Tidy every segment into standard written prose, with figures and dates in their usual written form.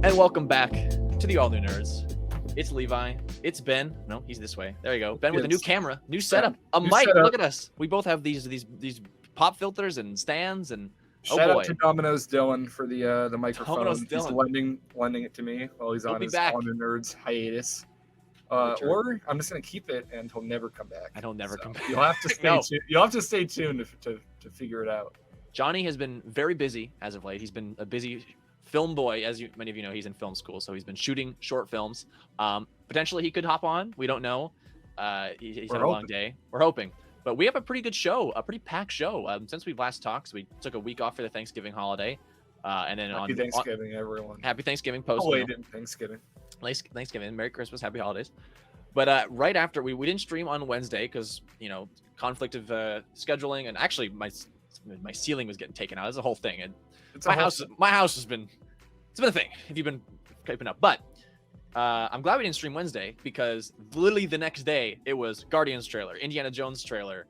And welcome back to the All New Nerds. It's Levi. It's Ben. No, he's this way. There you go. Ben with a new camera, new setup, a mic. Look at us. We both have these pop filters and stands and. Shout out to Domino's Dylan for the microphone. Domino's He's Dylan. lending it to me while he's on his All New Nerds hiatus. Or I'm just gonna keep it and he'll never come back. And he'll never come back. You'll have to stay tuned. You'll have to stay tuned to figure it out. Johnny has been very busy as of late. He's been a busy film boy, as many of you know. He's in film school, so he's been shooting short films. Potentially he could hop on. We don't know. He's had a long day. We're hoping. But we have a pretty good show, a pretty packed show. Since we last talked, so we took a week off for the Thanksgiving holiday. And then Happy Thanksgiving, everyone. Happy Thanksgiving post. Oh, wait, Thanksgiving. Nice Thanksgiving. Merry Christmas. Happy holidays. But right after, we didn't stream on Wednesday because, conflict of scheduling. And actually, my ceiling was getting taken out. It's a whole thing. And my house has been, it's been a thing if you've been keeping up. But I'm glad we didn't stream Wednesday because literally the next day it was Guardians trailer, Indiana Jones trailer,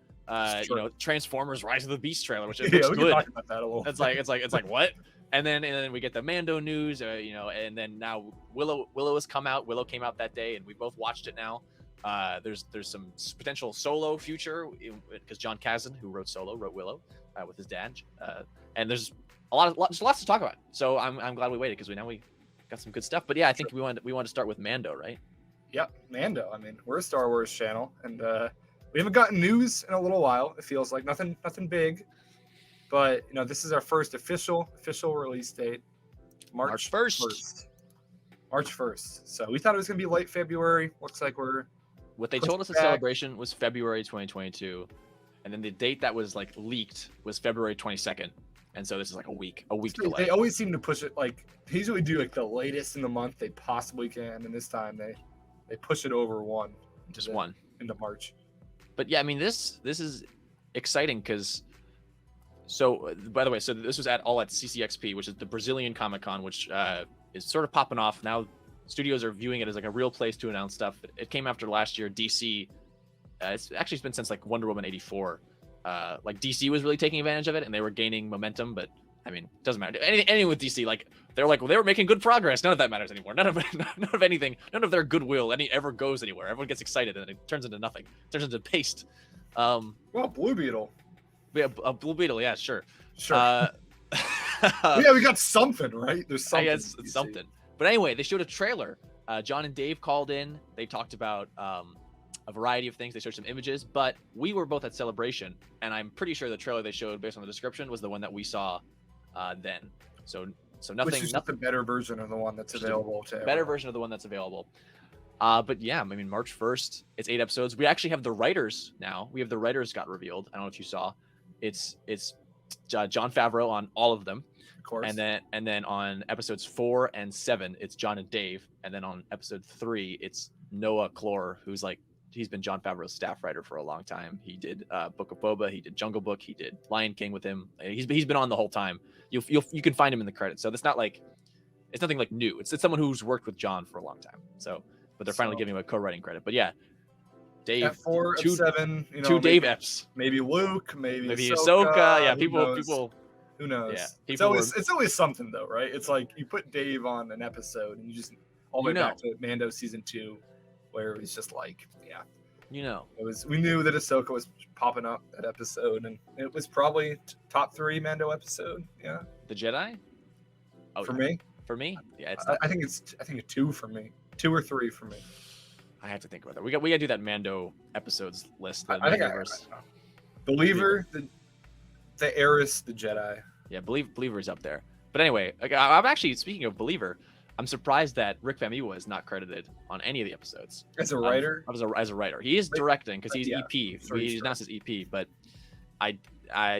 Transformers Rise of the Beast trailer, which looks good. We can talk about that a little. It's like what? And then we get the Mando news, and then now Willow has come out. Willow came out that day, and we both watched it now. There's some potential Solo future because John Kazan, who wrote Solo, wrote Willow with his dad, and there's lots to talk about. So I'm glad we waited because we got some good stuff. But yeah, I think we wanted to start with Mando, right? Yep, Mando. I mean, we're a Star Wars channel, and we haven't gotten news in a little while. It feels like nothing big. But this is our first official release date, March 1st. March 1st. So we thought it was gonna be late February. Looks like what they told us at Celebration was February 2022, and then the date that was leaked was February 22nd. And so this is a week delay. They always seem to push it. They usually do the latest in the month they possibly can, and this time they push it over one into March. But yeah, I mean this is exciting because. So, by the way, this was at CCXP, which is the Brazilian Comic-Con, which is sort of popping off now. Studios are viewing it as a real place to announce stuff. It came after last year. DC, it's been since Wonder Woman 84. DC was really taking advantage of it, and they were gaining momentum. But I mean, it doesn't matter. Anything with DC, they were making good progress. None of that matters anymore. None of anything. None of their goodwill ever goes anywhere. Everyone gets excited, and it turns into nothing. It turns into paste. Well, Blue Beetle. Yeah, a Blue Beetle, yeah, sure. Yeah, we got something, right? There's something. I guess it's something. But anyway, they showed a trailer. John and Dave called in. They talked about a variety of things. They showed some images, but we were both at Celebration, and I'm pretty sure the trailer they showed, based on the description, was the one that we saw then. So nothing. Which is just a better version of the one that's available to everyone. Better version of the one that's available. But yeah, I mean, March 1st, it's 8 episodes. We actually have the writers now. The writers got revealed. I don't know if you saw. It's Jon Favreau on all of them, of course, and then on episodes 4 and 7 it's John and Dave, and then on episode 3 it's Noah Clore, who's he's been Jon Favreau's staff writer for a long time. He did Book of Boba, he did Jungle Book, he did Lion King with him. He's been on the whole time. You can find him in the credits, so it's not it's nothing new. It's someone who's worked with John for a long time. So, but they're finally giving him a co-writing credit. But yeah. Dave, at 4 and 7, two Dave Fs. Maybe Luke, maybe Ahsoka. Yeah, people. Who knows? Yeah, it's always something though, right? It's you put Dave on an episode, and you just all the way back to Mando season 2, where it was just we knew that Ahsoka was popping up that episode, and it was probably top 3 Mando episode. Yeah, the Jedi. Oh, for me, yeah, it's. I think a 2 for me, 2 or 3 for me. I have to think about that. We got to do that Mando episodes list. I think Believer, the Heiress, the Jedi. Yeah, Believer's up there. But anyway, I'm actually, speaking of Believer, I'm surprised that Rick Famuyiwa is not credited on any of the episodes as a writer. As a writer, he is directing because he's EP. He announced his EP, but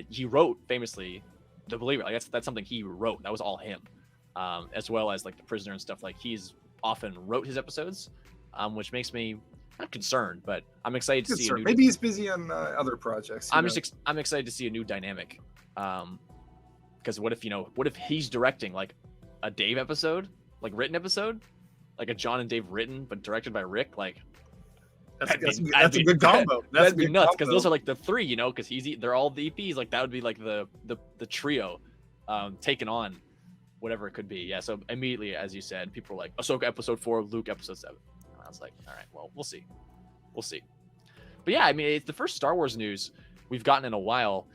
he wrote famously the Believer. That's something he wrote. That was all him, as well as the Prisoner and stuff. He's often wrote his episodes. Which makes me not concerned, but I'm excited to see. Maybe he's busy on other projects. I'm excited to see a new dynamic. Because what if he's directing a Dave episode, written episode, a John and Dave written but directed by Rick, that's a good combo. That'd be nuts because those are the 3, because they're all the EPs. That would be the trio, taking on whatever it could be. Yeah. So immediately, as you said, people were like, Ahsoka episode 4, Luke episode 7. And I was like, all right, well, we'll see. We'll see. But yeah, I mean, it's the first Star Wars news we've gotten in a while,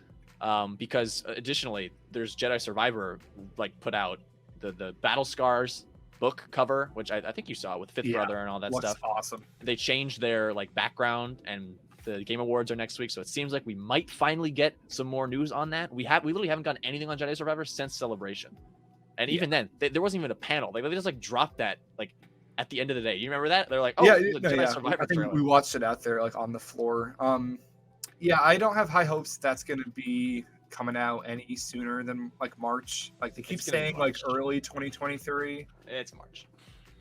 because additionally, there's Jedi Survivor like put out the Battle Scars book cover, which I think you saw with Fifth Brother and all that looks stuff. Awesome. They changed their like background, and the Game Awards are next week, so it seems like we might finally get some more news on that. We literally haven't gotten anything on Jedi Survivor since Celebration, and even then, there wasn't even a panel. Like they just like dropped that like at the end of the day. You remember that? They're like, oh, yeah, Jedi Survivor I think trailer. we watched it out there like on the floor. Yeah, I don't have high hopes that's gonna be coming out any sooner than like March. Like they keep saying like early 2023. It's March.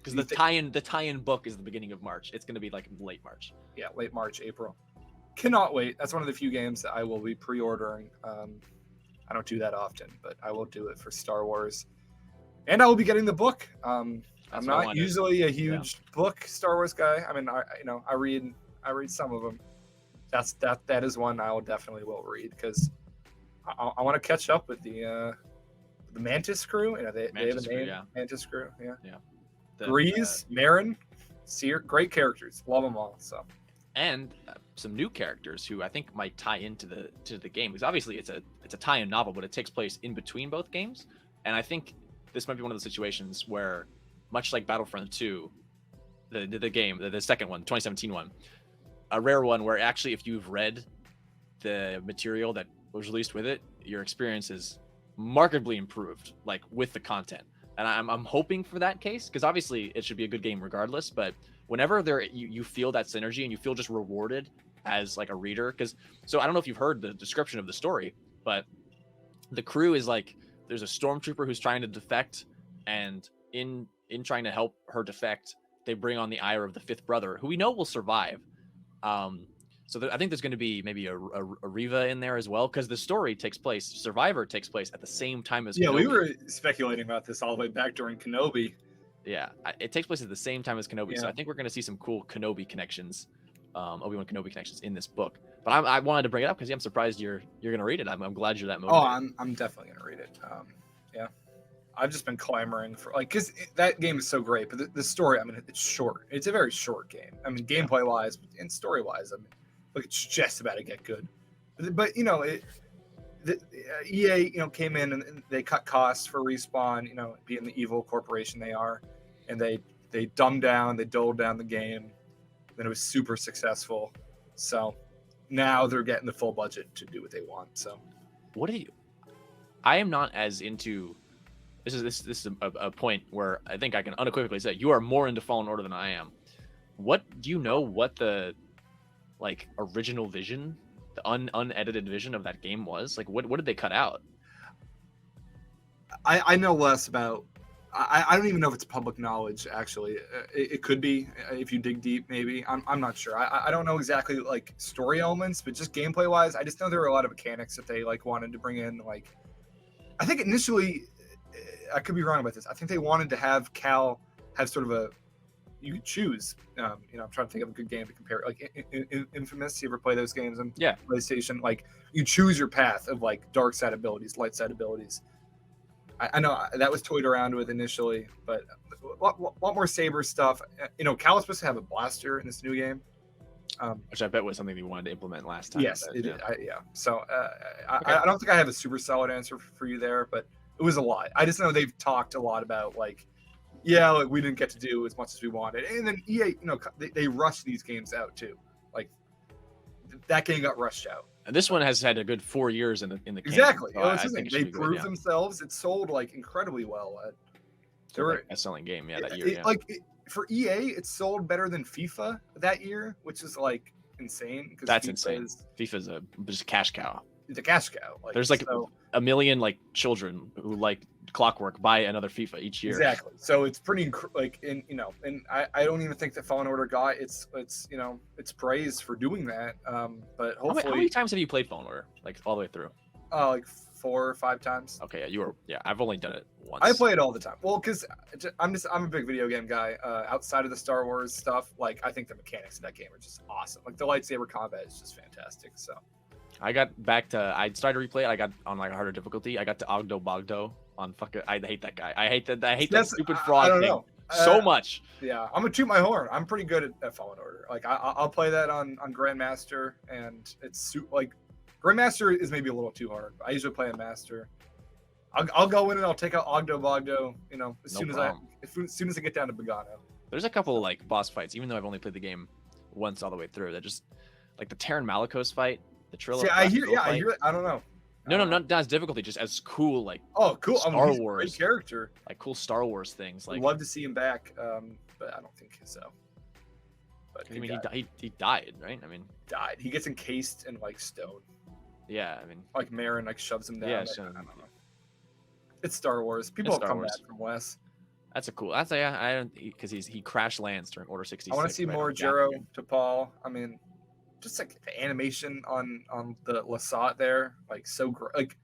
Because the tie-in book is the beginning of March. It's going to be like late March. Yeah, late March, April. Cannot wait. That's one of the few games that I will be pre-ordering. I don't do that often, but I will do it for Star Wars. And I will be getting the book. I'm not usually a huge book Star Wars guy. I mean, I read some of them. That is one I will definitely read because I want to catch up with the Mantis crew. You know, they have a name, Mantis crew. Yeah. Grease, Marin, Seer, great characters. Love them all. So, and some new characters who I think might tie into the game, because obviously it's a tie-in novel, but it takes place in between both games. And I think this might be one of the situations where, much like Battlefront 2, the game, the second one, 2017 one, a rare one where actually if you've read the material that was released with it, your experience is markedly improved, like with the content. And I'm hoping for that case, because obviously it should be a good game regardless. But whenever you feel that synergy and you feel just rewarded as like a reader, so I don't know if you've heard the description of the story, but the crew is like there's a stormtrooper who's trying to defect, and in trying to help her defect, they bring on the ire of the fifth brother, who we know will survive. So I think there's going to be maybe a Riva in there as well, because the story takes place, Survivor takes place at the same time as Kenobi. We were speculating about this all the way back during Kenobi. Yeah, it takes place at the same time as Kenobi, so I think we're going to see some cool Kenobi connections, Obi-Wan Kenobi connections in this book. But I wanted to bring it up because I'm surprised you're going to read it. I'm glad you're that motivated. Oh, I'm definitely going to read it. Yeah, I've just been clamoring for because that game is so great, but the story, I mean, it's short. It's a very short game. I mean, gameplay wise and story wise, I mean. Like it's just about to get good, but EA came in and they cut costs for Respawn, being the evil corporation they are, and they dulled down the game. Then it was super successful, so now they're getting the full budget to do what they want. So, I am not as into. This is a point where I think I can unequivocally say you are more into Fallen Order than I am. What do you know? What the like original vision, the unedited vision of that game was? Like what did they cut out? I know less about. I don't even know if it's public knowledge. Actually, it could be if you dig deep. Maybe I'm not sure. I don't know exactly like story elements, but just gameplay wise, I just know there were a lot of mechanics that they like wanted to bring in. Like, I think initially, I could be wrong about this. I think they wanted to have Cal have sort of a. You could choose. I'm trying to think of a good game to compare. Like Infamous, you ever play those games on PlayStation? Like you choose your path of like dark side abilities, light side abilities. I know that was toyed around with initially, but a lot more saber stuff. Cal was supposed to have a blaster in this new game, which I bet was something we wanted to implement last time. Yes, it did. So I don't think I have a super solid answer for you there, but it was a lot. I just know they've talked a lot about like. Yeah, like we didn't get to do as much as we wanted, and then EA, they rushed these games out too. Like that game got rushed out. And this one has had a good 4 years in the game. Exactly. So they proved themselves. It sold like incredibly well. They were a selling game, that year. For EA, it sold better than FIFA that year, which is like insane. That's insane. FIFA's just a cash cow. It's a cash cow. There's a million like children who like clockwork buy another FIFA each year. Exactly. So it's pretty and I don't even think that Fallen Order got its praise for doing that. But hopefully, how many times have you played Fallen Order like all the way through? Like 4 or 5 times. Okay, I've only done it once. I play it all the time. Well, because I'm a big video game guy. Outside of the Star Wars stuff, like I think the mechanics of that game are just awesome. Like the lightsaber combat is just fantastic. So. I got back to. I started to replay it. I got on like a harder difficulty. I got to Ogdo Bogdo on fucking. I hate that guy. I hate that. I hate that stupid I frog don't thing know. so much. Yeah, I'm gonna toot my horn. I'm pretty good at Fallen Order. Like I'll play that on Grandmaster, and it's like Grandmaster is maybe a little too hard. I usually play a Master. I'll go in and I'll take out Ogdo Bogdo. You know, as soon as I get down to Bogano. There's a couple like boss fights, even though I've only played the game once all the way through. That just like the Terran Malicos fight, the Trilla. See, I hear. Yeah, I hear it. I don't know. No, not as difficulty, just as cool. Like cool. Star he's Wars a great character. Like cool Star Wars things. Like I'd love to see him back, but I don't think so. But I mean, he died, right? I mean, died. He gets encased in like stone. Yeah, I mean, like Marin like shoves him down. Yeah, I don't know. It's Star Wars. People have come back from Wes. That's a cool. That's I don't because he crash lands during Order 66. I want to see more Jero to Paul. I mean, just like the animation on the Lasat there, like so like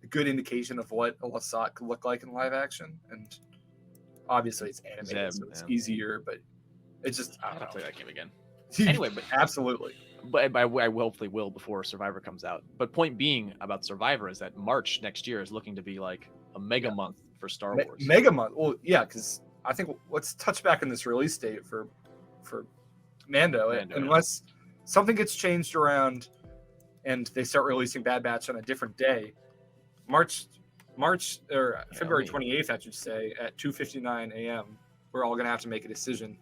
a good indication of what a Lasat could look like in live action. And obviously it's animated, so it's easier, but it's just I don't know. Play that game again. Anyway, but absolutely. But I hopefully will before Survivor comes out. But point being about Survivor is that March next year is looking to be like a mega month for Star Wars. Mega month. Well, yeah, because I think let's touch back on this release date for Mando unless something gets changed around and they start releasing Bad Batch on a different day. February 28th, I should say, at 2:59 a.m. We're all gonna have to make a decision.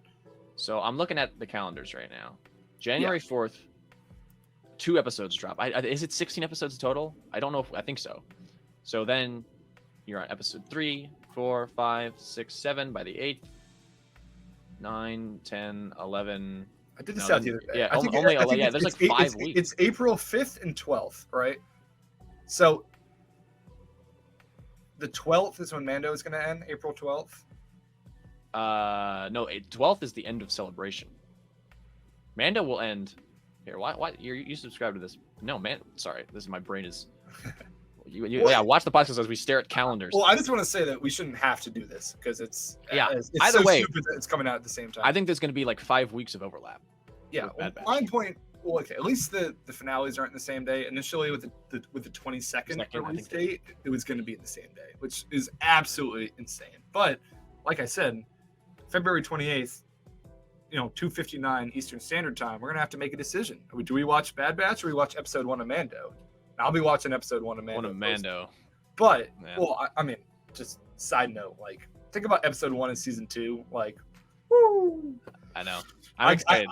So I'm looking at the calendars right now. January 4th, 2 episodes drop. Is it 16 episodes total? I don't know. I think so. So then you're on episode 3, 4, 5, 6, 7 by the 8th. 9, 10, 11. I did this out the other day. Yeah, there's like 5 weeks. It's April 5th and 12th, right? So the 12th is when Mando is going to end, April 12th? No, 12th is the end of Celebration. Mando will end here. Why you subscribe to this? No, man. Sorry, my brain is. Watch the podcast as we stare at calendars. Well, I just want to say that we shouldn't have to do this because it's either so way, stupid that it's coming out at the same time. I think there's going to be like 5 weeks of overlap. Yeah, my point. Well, okay, at least the finales aren't the same day. Initially, with the 22nd release date, it was going to be the same day, which is absolutely insane. But like I said, February 28th, 2:59 Eastern Standard Time, we're gonna have to make a decision. Do we watch Bad Batch or we watch episode 1 of Mando? I'll be watching episode 1 of Mando. But I mean, just side note, like think about episode 1 in season 2, like, woo! I know. I'm excited.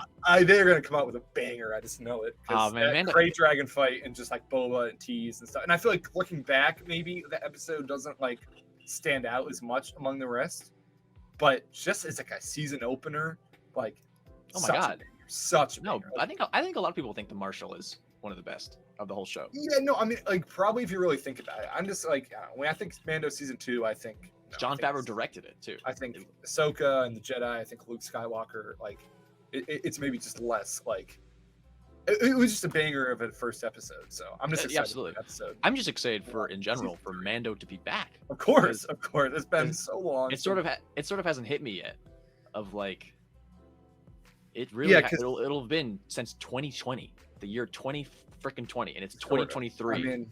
They're gonna come out with a banger. I just know it. Oh man, that Great Dragon fight and just like Boba and Tease and stuff. And I feel like looking back, maybe the episode doesn't like stand out as much among the rest. But just as like a season opener, like, oh my god, such a banger. I think a lot of people think the Marshal is one of the best of the whole show. Yeah, no, I mean, like probably if you really think about it, I'm just like when I think Mando season 2, I think Jon Favreau directed it too. I think Ahsoka and the Jedi. I think Luke Skywalker. Like, it's maybe just less like. It was just a banger of a first episode, so I'm just excited for the episode. I'm just excited in general for Mando to be back. Of course, it's been so long. It sort of hasn't hit me yet. Of like, it really it'll have been since 2020, the year 2020, and it's 2023. I mean,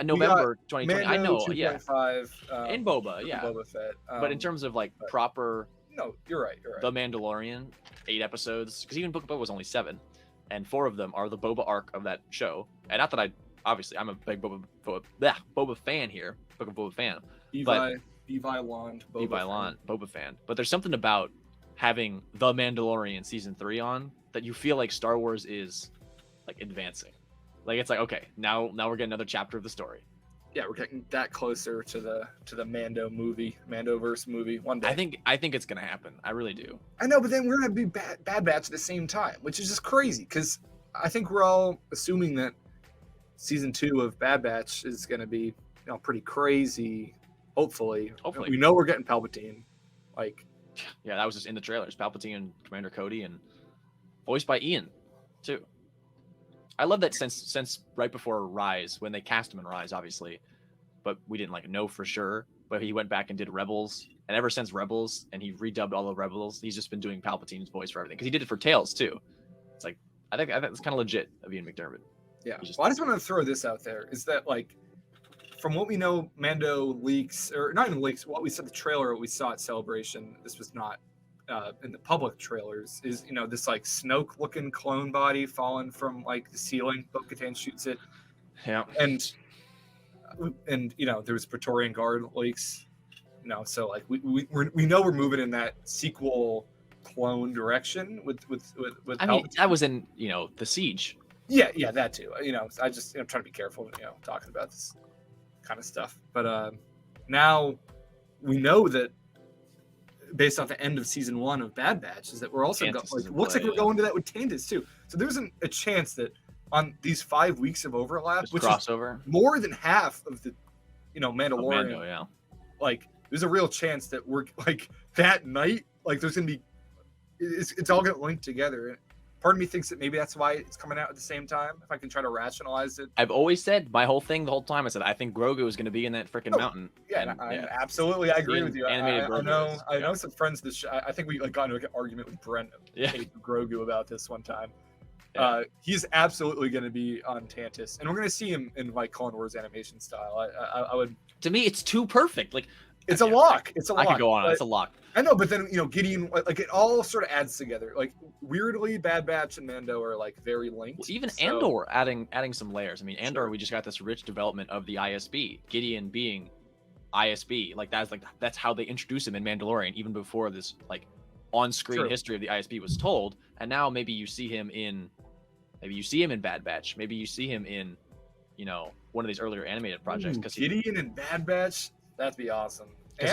November 2020. Mando, I know, 2.5, in Boba, yeah. Boba Fett, but in terms of like proper, no, you're right. The Mandalorian, 8 episodes, because even Book of Boba was only 7. And 4 of them are the Boba arc of that show. And not that I'm a big Boba fan here, Book of Boba fan. Levi Lond, Boba fan. But there's something about having The Mandalorian season 3 on that you feel like Star Wars is like advancing. Like it's like, okay, now we're getting another chapter of the story. Yeah, we're getting that closer to the Mando movie, Mandoverse movie one day. I think it's gonna happen. I really do. I know, but then we're gonna be Bad Batch at the same time, which is just crazy because I think we're all assuming that season 2 of Bad Batch is gonna be pretty crazy. Hopefully, we know we're getting Palpatine. Like, yeah, that was just in the trailers. Palpatine and Commander Cody, and voiced by Ian, too. I love that since right before Rise, when they cast him in Rise, obviously, but we didn't know for sure. But he went back and did Rebels, and ever since Rebels, and he redubbed all the Rebels, he's just been doing Palpatine's voice for everything because he did it for Tales too. It's like I think it's kind of legit of Ian McDermott. Yeah. Well, I just want to throw this out there is that, like, from what we know, Mando leaks, or not even leaks, what we saw the trailer, what we saw at Celebration, this was not in the public trailers, is, you know, this like Snoke looking clone body falling from like the ceiling. Bo-Katan shoots it. Yeah. And you know, there was Praetorian Guard leaks, you know, so like we know we're moving in that sequel clone direction with I mean, that was in, you know, the Siege. Yeah, that too. You know, I'm trying to be careful, you know, talking about this kind of stuff. But now we know that based off the end of season 1 of Bad Batch is that we're also looks like we're going to that with Tantus too. So there's a chance that on these 5 weeks of overlap, Just which crossover. is more than half of the, you know, Mandalorian, Mando, yeah. like there's a real chance that we're like that night, like there's gonna be, it's all gonna link together. Part of me thinks that maybe that's why it's coming out at the same time. If I can try to rationalize it, I've always said my whole thing the whole time. I said I think Grogu is going to be in that freaking mountain. Yeah, and, absolutely, I agree with you. Animated Grogu I know some friends. I think we like got into an argument with Brent Grogu about this one time. Yeah. He's absolutely going to be on Tantus, and we're going to see him in like Clone Wars animation style. I would. To me, it's too perfect. Like it's a lock. It's a lock. I could go on. It's a lock. I know, but then, you know, Gideon, like it all sort of adds together. Like weirdly, Bad Batch and Mando are like very linked. Well, even Andor adding some layers. I mean, Andor, we just got this rich development of the ISB. Gideon being ISB, that's how they introduce him in Mandalorian, even before this like on-screen history of the ISB was told. And now maybe you see him in Bad Batch. Maybe you see him in, you know, one of these earlier animated projects. Because Gideon in Bad Batch, that'd be awesome. Because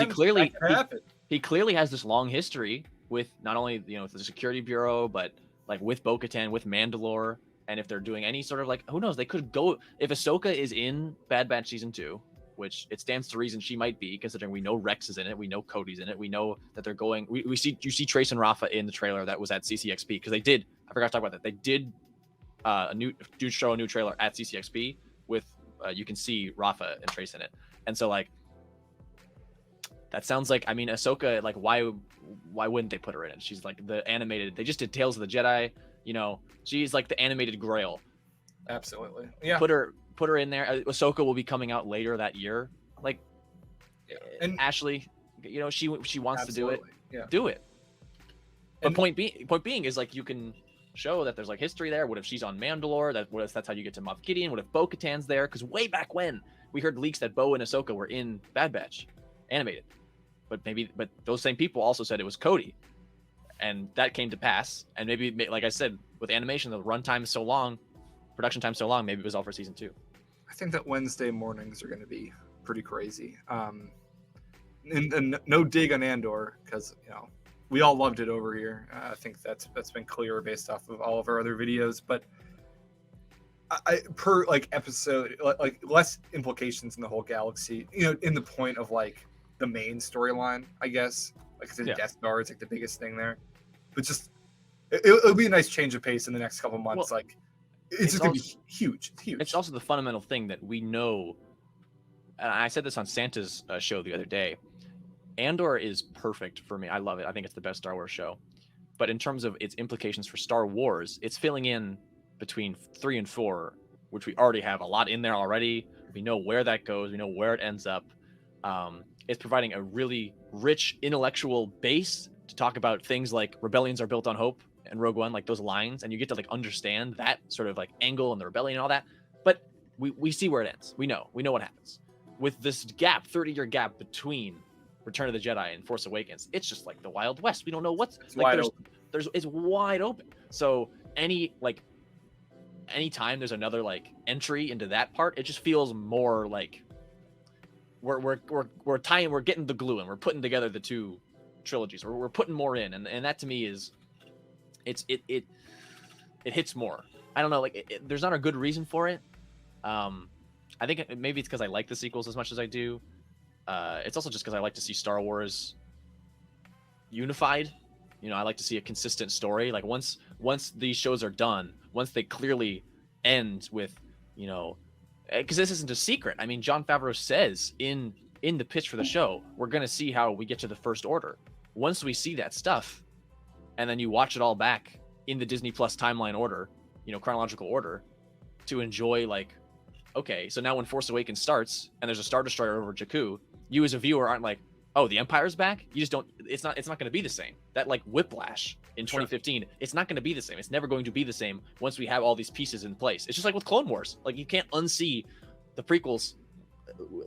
he clearly has this long history with not only, you know, the Security Bureau, but like with Bo-Katan, with Mandalore. And if they're doing any sort of like, who knows, they could go, if Ahsoka is in Bad Batch season 2, which it stands to reason she might be, considering we know Rex is in it, we know Cody's in it, we know that they're going, you see Trace and Rafa in the trailer that was at CCXP, because they did, I forgot to talk about that, they did a new trailer at CCXP with, you can see Rafa and Trace in it. And so like, that sounds like, I mean, Ahsoka, like, why wouldn't they put her in it? She's like the animated, they just did Tales of the Jedi, you know, she's like the animated Grail. Absolutely. Yeah. Put her in there. Ahsoka will be coming out later that year. Like, and Ashley, you know, she wants to do it. Yeah. Do it. But point being is like, you can show that there's like history there. What if she's on Mandalore? That's how you get to Moff Gideon. What if Bo-Katan's there? Because way back when we heard leaks that Bo and Ahsoka were in Bad Batch animated. But those same people also said it was Cody, and that came to pass. And maybe, like I said, with animation, the runtime is so long, production time so long, maybe it was all for season 2. I think that Wednesday mornings are going to be pretty crazy. And no dig on Andor, because, you know, we all loved it over here. I think that's been clear based off of all of our other videos. But I per like episode, like less implications in the whole galaxy. You know, in the point of like the main storyline, I guess. Like I said, Death Star is like the biggest thing there. But just it'll be a nice change of pace in the next couple months. Well, like it's just gonna be huge. It's huge. It's also the fundamental thing that we know. And I said this on Santa's show the other day. Andor is perfect for me. I love it. I think it's the best Star Wars show. But in terms of its implications for Star Wars, it's filling in between 3 and 4, which we already have a lot in there already. We know where that goes. We know where it ends up. It's providing a really rich intellectual base to talk about things like rebellions are built on hope and Rogue One, like those lines, and you get to like understand that sort of like angle and the rebellion and all that. But we see where it ends. We know what happens. With this gap, 30-year gap between Return of the Jedi and Force Awakens, it's just like the Wild West. We don't know what's like. It's wide open. So anytime there's another like entry into that part, it just feels more like we're getting the glue and we're putting together the two trilogies. We're putting more in, and that to me is it hits more. I don't know, like there's not a good reason for it. I think maybe it's because I like the sequels as much as I do. It's also just because I like to see Star Wars unified. You know, I like to see a consistent story. Like once these shows are done, once they clearly end with, you know, because this isn't a secret. I mean, Jon Favreau says in the pitch for the show, we're going to see how we get to the First Order. Once we see that stuff, and then you watch it all back in the Disney Plus timeline order, you know, chronological order, to enjoy like, okay, so now when Force Awakens starts and there's a Star Destroyer over Jakku, you as a viewer aren't like, oh, the Empire's back. You just don't. It's not going to be the same. That like whiplash in 2015, it's not going to be the same. It's never going to be the same once we have all these pieces in place. It's just like with Clone Wars. Like you can't unsee the prequels,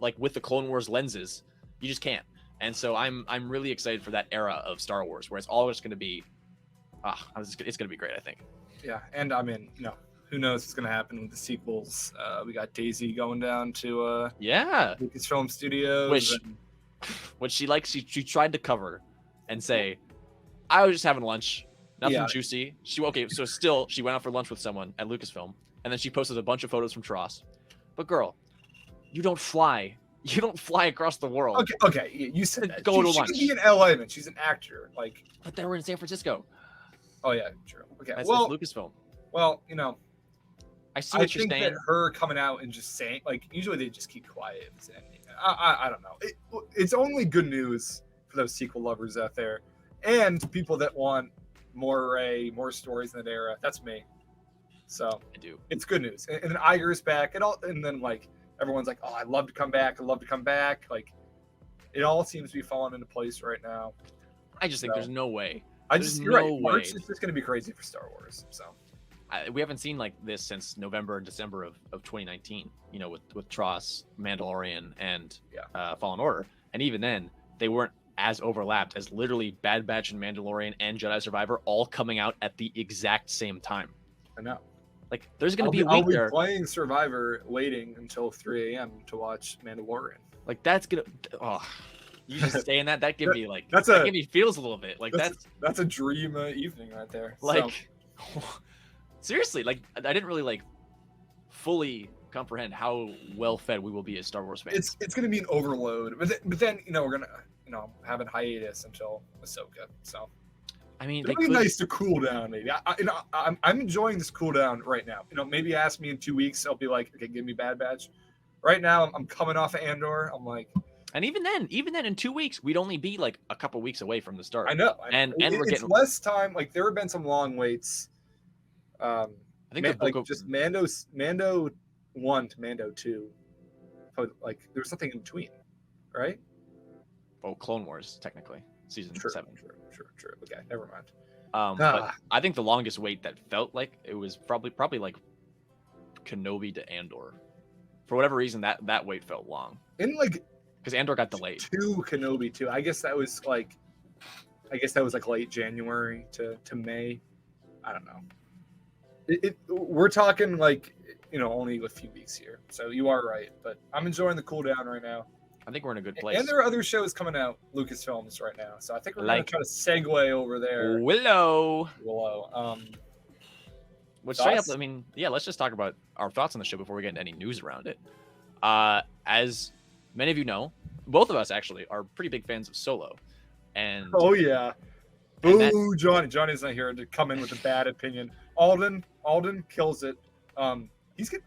like with the Clone Wars lenses. You just can't. And so I'm really excited for that era of Star Wars where it's all just going to be, it's going to be great. I think. Yeah, and I mean, who knows what's going to happen with the sequels? We got Daisy going down to Lucasfilm Studios. Which she tried to cover and say, I was just having lunch, nothing juicy. She went out for lunch with someone at Lucasfilm, and then she posted a bunch of photos from Tross. But girl, you don't fly across the world. Okay, you said that. Go to lunch. She could be in LA, man. She's an actor, like. But they were in San Francisco. Oh yeah, true. Okay, that's Lucasfilm. Well, I see what you're saying. I think that her coming out and just saying, like, usually they just keep quiet. And I don't know. It's only good news for those sequel lovers out there, and people that want more Rey, more stories in that era. That's me. So I do. It's good news. And then Iger's back, and then like everyone's like, oh, I'd love to come back. Like, it all seems to be falling into place right now. I just think there's no way. You're right. March is just going to be crazy for Star Wars. So. We haven't seen like this since November and December of 2019, with Tross, Mandalorian, and Fallen Order. And even then, they weren't as overlapped as literally Bad Batch and Mandalorian and Jedi Survivor all coming out at the exact same time. I know. Like, there's going to be a week week there. I'll be playing Survivor, waiting until 3 a.m. to watch Mandalorian. Like, that's going to... Oh, you just stay in that? That give me, like... That give me feels a little bit. Like, that's a dream evening right there. Like... So. Seriously, like I didn't really like fully comprehend how well fed we will be as Star Wars fans. It's gonna be an overload, but then we're gonna have a hiatus until Ahsoka. So I mean, it'll be nice to cool down. Maybe I'm enjoying this cool down right now. Maybe ask me in 2 weeks. I'll be like, okay, give me Bad Batch. Right now, I'm coming off of Andor. I'm like. And even then, in 2 weeks, we'd only be like a couple weeks away from the start. I know. And we're getting less time. Like there have been some long waits. I think just Mando 1 to Mando 2, like there was something in between, right? Oh, Clone Wars technically season 7. True. Okay, never mind. But I think the longest wait that felt like it was probably like Kenobi to Andor. For whatever reason, that wait felt long. Because Andor got delayed. To Kenobi too. I guess that was like late January to May. I don't know. We're talking like only a few weeks here, so you are right. But I'm enjoying the cool down right now. I think we're in a good place. And there are other shows coming out, Lucasfilms right now, so I think we're gonna try to segue over there. Willow. Which straight up, I mean, let's just talk about our thoughts on the show before we get into any news around it. As many of you know, both of us actually are pretty big fans of Solo, and boo, Johnny's not here to come in with a bad opinion. Alden kills it. He's good.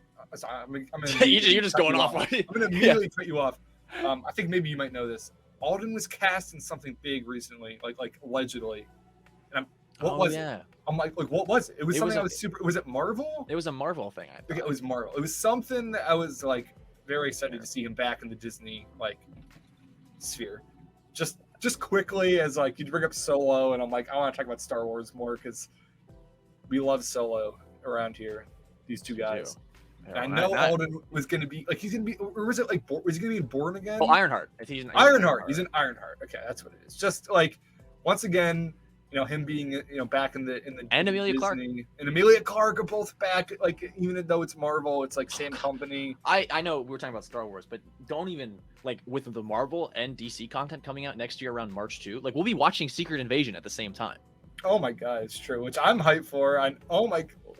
You're just going off. I'm gonna immediately cut you off. I think maybe you might know this. Alden was cast in something big recently, like allegedly. And what was it? I'm like, what was it? It was something was it Marvel? It was a Marvel thing. I thought. Okay, it was Marvel. It was something that I was like very excited to see him back in the Disney sphere. Just quickly, as like you bring up Solo, and I'm like, I want to talk about Star Wars more because we love Solo around here. These two guys. And I know Alden was going to be he's going to be, or was he going to be Born Again? Oh, Ironheart. Ironheart. He's an Ironheart. Okay, that's what it is. Just like once again, him being back in the and Emilia Disney, Clarke and Emilia Clarke are both back. Like even though it's Marvel, it's like same company. I know we were talking about Star Wars, but don't even with the Marvel and DC content coming out next year around March 2. We'll be watching Secret Invasion at the same time. Oh my god, it's true. Which I'm hyped for.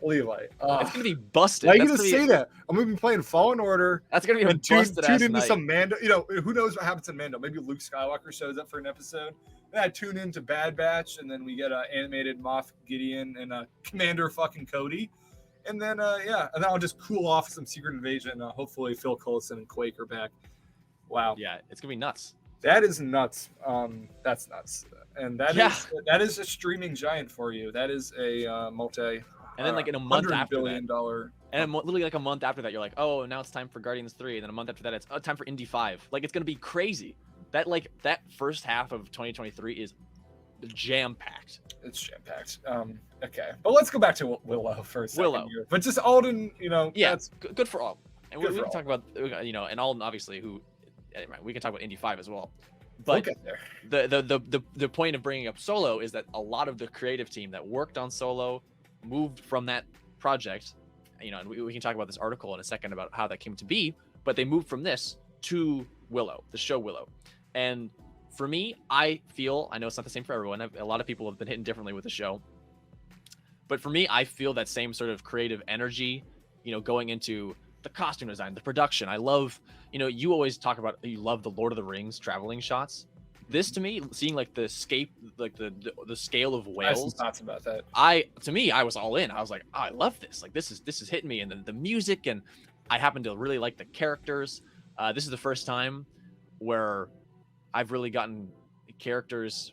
Levi. It's gonna be busted. Why are you gonna say that? I'm gonna be playing Fallen Order. That's gonna be a busted tune into night. some Mando. Who knows what happens in Mando? Maybe Luke Skywalker shows up for an episode. Then I tune into Bad Batch, and then we get animated Moff Gideon and Commander fucking Cody, and then and then I'll just cool off some Secret Invasion. Hopefully Phil Coulson and Quake are back. Wow. Yeah, it's gonna be nuts. That is nuts. That's nuts. And that is a streaming giant for you. That is a multi. And then in a month after $100 billion And then literally like a month after that, you're like, oh, now it's time for Guardians 3. And then a month after that, it's time for Indy 5. Like, it's going to be crazy. That first half of 2023 is jam-packed. It's jam-packed. Okay. But let's go back to Willow for a second. Willow. Here. But just Alden, Yeah, that's good for all. And we for can all. talk about, and Alden, obviously, we can talk about Indy 5 as well. But we'll get there. the point of bringing up Solo is that a lot of the creative team that worked on Solo moved from that project, and we can talk about this article in a second about how that came to be, but they moved from this to Willow, the show Willow. And for me, I know it's not the same for everyone. A lot of people have been hitting differently with the show. But for me, I feel that same sort of creative energy, going into the costume design, the production. I love, you always talk about, you love the Lord of the Rings traveling shots. This, to me, seeing like the scape, like the scale of I have some whales. thoughts about that. I was all in. I was like, oh, I love this. Like, this is hitting me, and the music, and I happen to really like the characters. This is the first time where I've really gotten characters.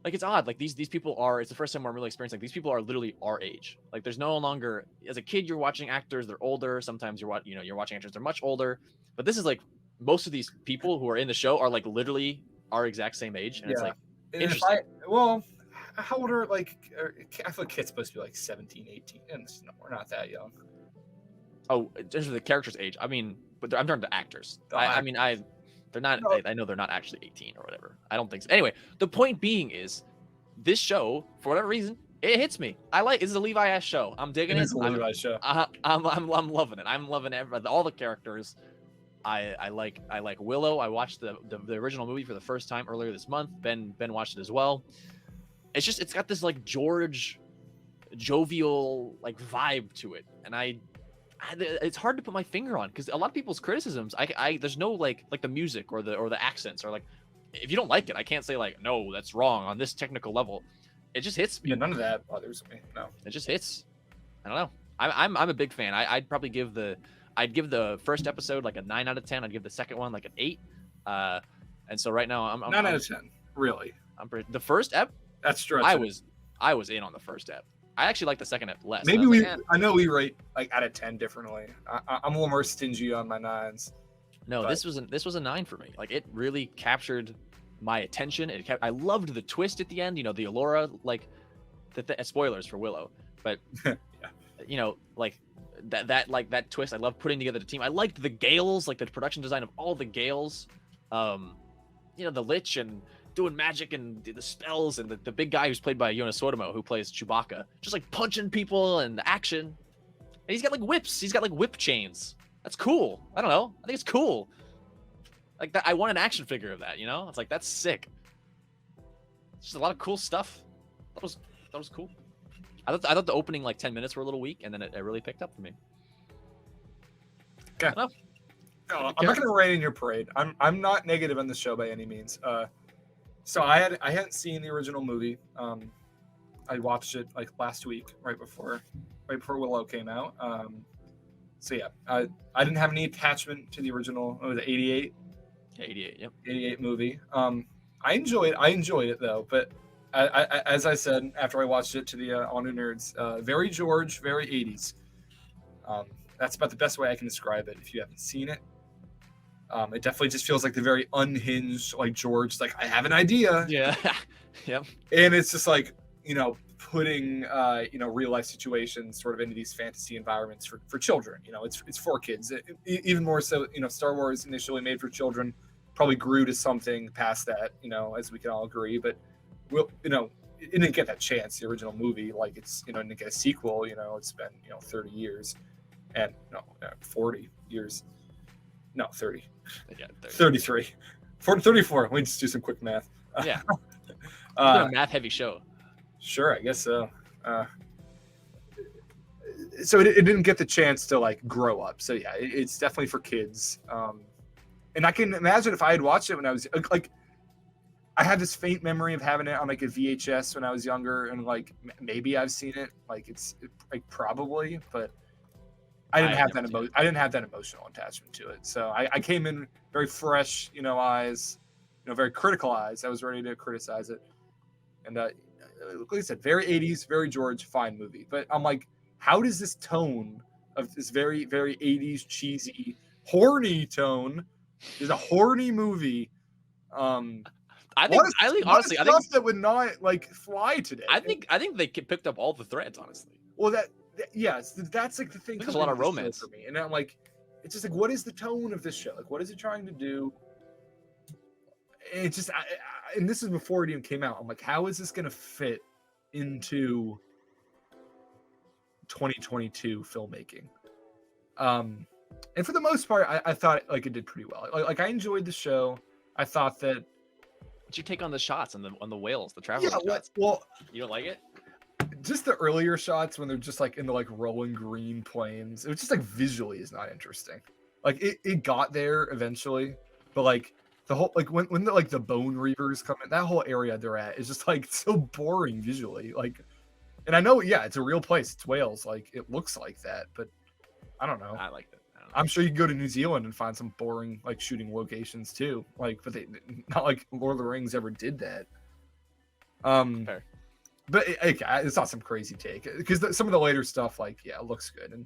Like, it's odd. Like, these people are. It's the first time where I'm really experiencing. Like, these people are literally our age. Like, there's no longer, as a kid, you're watching actors. They're older. Sometimes you're watching actors. They're much older. But this is like, most of these people who are in the show are like literally our exact same age, and it's like interesting. How old are, like, I feel like kids supposed to be like 17, 18, and no, we're not that young. Oh, in terms of the character's age, I mean, but I'm talking to actors. They're not. No. I know they're not actually 18 or whatever. I don't think so. Anyway, the point being is, this show, for whatever reason, it hits me. It's a Levi-esque show. I'm digging it. It's a Levi show. I'm loving it. I'm loving all the characters. I like Willow. I watched the original movie for the first time earlier this month. Ben watched it as well. It's got this like George jovial like vibe to it, and it's hard to put my finger on, because a lot of people's criticisms, there's no like the music or the accents, or like, if you don't like it, I can't say like, no, that's wrong on this technical level. It just hits me. Yeah, none of that bothers me. No, it just hits. I don't know. I'm a big fan. I'd probably give the first episode like a 9 out of 10. I'd give the second one like an 8. And so right now I'm 9 out of 10. Really? The first ep. That's stretching. I was in on the first ep. I actually like the second ep less. Maybe I know we rate like out of 10 differently. I'm a little more stingy on my 9s. No, but this was a 9 for me. Like, it really captured my attention. I loved the twist at the end. The Allura, like the spoilers for Willow, but yeah. Like that twist. I love putting together the team. I liked the Gales, like the production design of all the Gales. The Lich and doing magic and the spells, and the big guy who's played by Jonas Sortimo, who plays Chewbacca, just like punching people and the action. And he's got like whips. He's got like whip chains. That's cool. I don't know. I think it's cool. Like that. I want an action figure of that. It's like, that's sick. It's just a lot of cool stuff. That was cool. I thought the opening like 10 minutes were a little weak, and then it really picked up for me. Okay. No, I'm not gonna rain in your parade. I'm not negative on this show by any means. So I hadn't seen the original movie. I watched it like last week, right before Willow came out. So yeah, I didn't have any attachment to the original. What was it, 88? 88, yep. 88 movie. I enjoyed it though, but as I said after I watched it to the All New Nerds, very George, very 80s. That's about the best way I can describe it. If you haven't seen it, it definitely just feels like the very unhinged, like George, like, I have an idea. Yeah. Yep. And it's just like, putting real life situations sort of into these fantasy environments for children. It's for kids. Even more so, Star Wars initially made for children, probably grew to something past that, as we can all agree. But it didn't get that chance. The original movie, like, it's didn't get a sequel. It's been 30 years, and 40 years. No, 30. Yeah, 33. 34. Let me just do some quick math. Yeah. A math heavy show. Sure, I guess so. So it didn't get the chance to like grow up. So yeah, it's definitely for kids. And I can imagine if I had watched it when I was like, I have this faint memory of having it on like a VHS when I was younger, and like maybe I've seen it. Like it's like probably, but I didn't have that emotional attachment to it. So I came in very fresh, eyes, very critical eyes. I was ready to criticize it, and like I said, very 80s, very George, fine movie. But I'm like, how does this tone of this very, very 80s cheesy, horny tone, is a horny movie. I think honestly, I think that would not like fly today. I think they picked up all the threads, honestly. Well, yes, that's like the thing. There's a lot of romance for me, and I'm like, it's just like, what is the tone of this show? Like, what is it trying to do? It's just, and this is before it even came out. I'm like, how is this going to fit into 2022 filmmaking? And for the most part, I thought like it did pretty well. Like I enjoyed the show. I thought that. What'd you take on the shots on the whales, the traveling shots? Well, you don't like it? Just the earlier shots when they're just like in the like rolling green plains. It was just like visually is not interesting. Like it got there eventually, but like the whole like when the like the bone reavers come in, that whole area they're at is just like so boring visually. Like, and I know, yeah, it's a real place. It's Wales. Like it looks like that, but I don't know. I liked it. I'm sure you can go to New Zealand and find some boring like shooting locations too. Like, but they not like Lord of the Rings ever did that. Fair. But it's not some crazy take because some of the later stuff, like, yeah, it looks good. And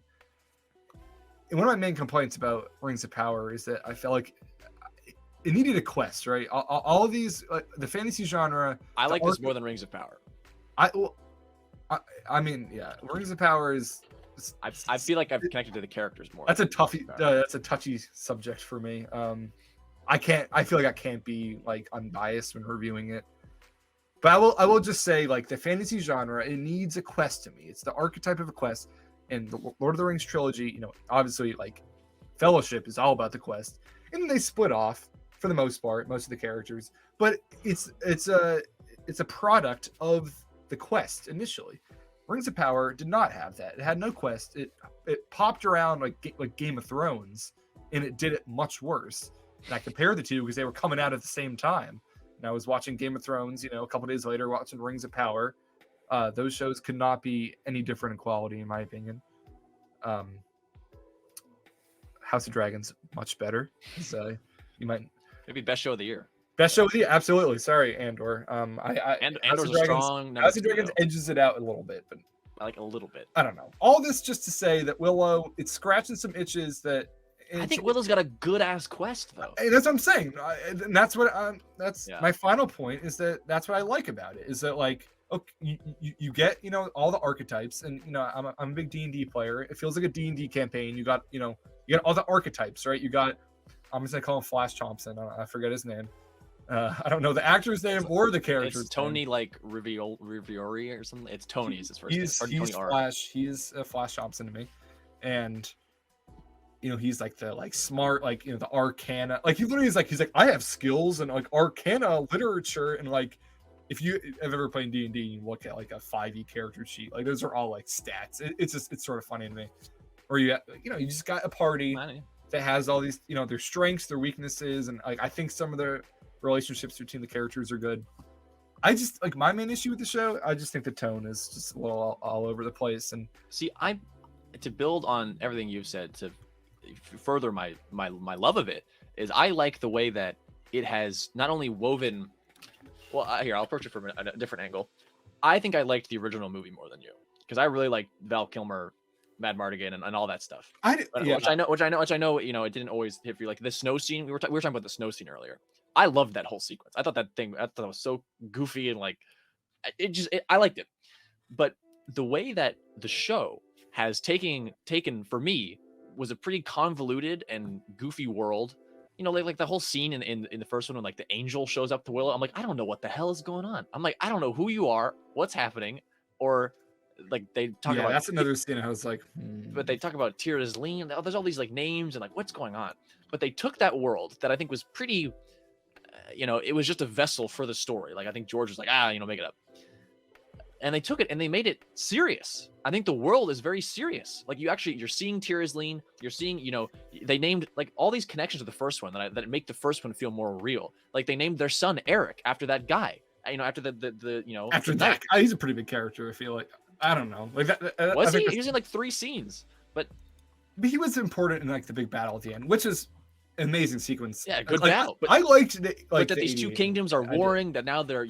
one of my main complaints about Rings of Power is that I felt like it needed a quest, right? All of these, the fantasy genre. I like this more than Rings of Power. I mean, yeah, Rings of Power is. I feel like I've connected to the characters more. That's a touchy subject for me. I feel like I can't be like unbiased when reviewing it. But I will just say, like, the fantasy genre, it needs a quest to me. It's the archetype of a quest. And the Lord of the Rings trilogy, you know, obviously, like, Fellowship is all about the quest. And they split off for the most part, most of the characters. But it's a product of the quest initially. Rings of Power did not have that. It had no quest. It popped around like Game of Thrones, and it did it much worse. And I compare the two because they were coming out at the same time. And I was watching Game of Thrones, you know, a couple days later, watching Rings of Power. Those shows could not be any different in quality, in my opinion. House of Dragons, much better. So you might maybe best show of the year. Best show of the year, absolutely. Sorry, Andor. Andor's a strong. House of Dragons edges it out a little bit, but I like a little bit. I don't know. All this just to say that Willow, it's scratching some itches that. I think Willow's got a good ass quest though. That's what I'm saying, and that's what my final point is that's what I like about it is that like okay, you get all the archetypes and I'm a big D&D player. It feels like a D&D campaign. You got all the archetypes, right? You got I'm just gonna call him Flash Thompson. I forget his name. I don't know the actor's name or the character's It's Tony name. Like Riviori or something. It's Tony's his first name. He's Flash. He's Flash Thompson to me, and he's like the smart the arcana. Like he literally he's like I have skills and like arcana literature and like if you have ever played D&D, you look at like a 5e character sheet. Like those are all like stats. It's sort of funny to me. Or you just got a party that has all these their strengths, their weaknesses, and like I think some of the relationships between the characters are good. I just like my main issue with the show. I just think the tone is just a little all over the place. And see, to build on everything you've said to further my love of it is I like the way that it has not only woven. Well, here I'll approach it from a different angle. I think I liked the original movie more than you because I really liked Val Kilmer, Mad Mardigan, and all that stuff. Which I know. It didn't always hit for you. Like the snow scene. We were talking about the snow scene earlier. I loved that whole sequence. I thought it was so goofy and like I liked it. But the way that the show has taken for me was a pretty convoluted and goofy world. Like the whole scene in the first one when like the angel shows up to Willow. I'm like, I don't know what the hell is going on. I'm like, I don't know who you are, what's happening, or like they talk about. That's another scene. I was like, But they talk about Tira's Lean. There's all these like names and like what's going on. But they took that world that I think was pretty. It was just a vessel for the story. Like I think George was like, make it up. And they took it and they made it serious. I think the world is very serious. Like you're seeing Tira's Lean. You're seeing, they named like all these connections to the first one that make the first one feel more real. Like they named their son Eric after that guy. After after that guy, he's a pretty big character. I feel like I don't know. Like that was he? He was in like 3 scenes, but he was important in like the big battle at the end, which is amazing sequence. Yeah, good battle. But I liked it. Like that these 2 kingdoms are warring. That now they're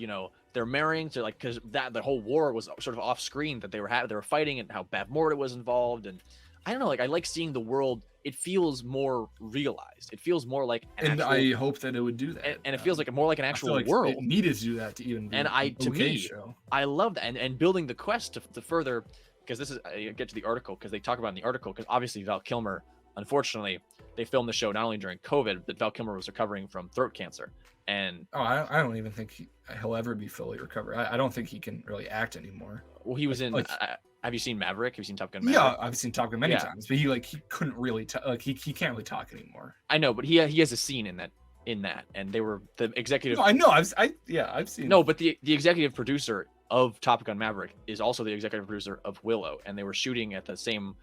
they're marrying to like because that the whole war was sort of off screen that they were fighting and how Bab Morda was involved and I don't know like I like seeing the world. It feels more realized. It feels more like and I hope that it would do that. And it feels like more like an actual like world. It needed to do that to even be and to me, show. I love that and building the quest to further because this is I get to the article because they talk about in the article because obviously Val Kilmer, unfortunately, they filmed the show not only during COVID, but Val Kilmer was recovering from throat cancer. And I don't even think he'll ever be fully recovered. I don't think he can really act anymore. Well, he was have you seen Maverick? Have you seen Top Gun Maverick? Yeah, I've seen Top Gun many times, but he couldn't really he can't really talk anymore. I know, but he has a scene in that, and they were the executive. No, I know, I've seen. No, but the executive producer of Top Gun Maverick is also the executive producer of Willow, and they were shooting at the same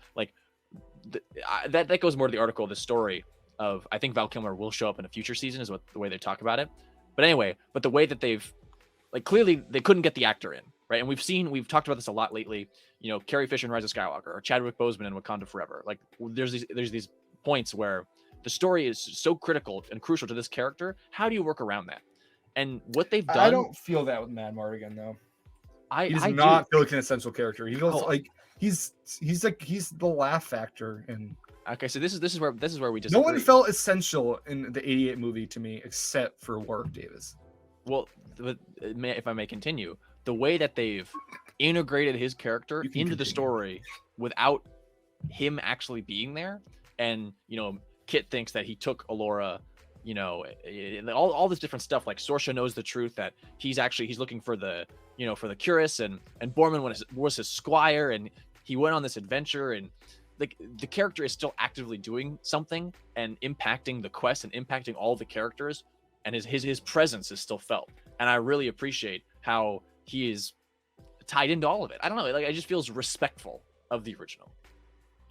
that goes more to the article, the story of I think Val Kilmer will show up in a future season is the way they talk about it. But anyway, the way that they've clearly they couldn't get the actor in, right? And we've talked about this a lot lately. You know, Carrie Fisher in Rise of Skywalker or Chadwick Boseman in Wakanda Forever. Like there's these points where the story is so critical and crucial to this character. How do you work around that? And what they've done, I don't feel that with Mad Mardigan though. He does I not feel like an essential character. He feels like he's the laugh factor and. Okay, so this is where we just no one felt essential in the '88 movie to me except for Warwick Davis. Well, if I may continue, the way that they've integrated his character into the story without him actually being there, and Kit thinks that he took Alora, all this different stuff. Like Sorsha knows the truth that he's looking for the Curus, and Borman was his squire, and he went on this adventure and. The character is still actively doing something and impacting the quest and impacting all the characters, and his presence is still felt. And I really appreciate how he is tied into all of it. I don't know, it just feels respectful of the original.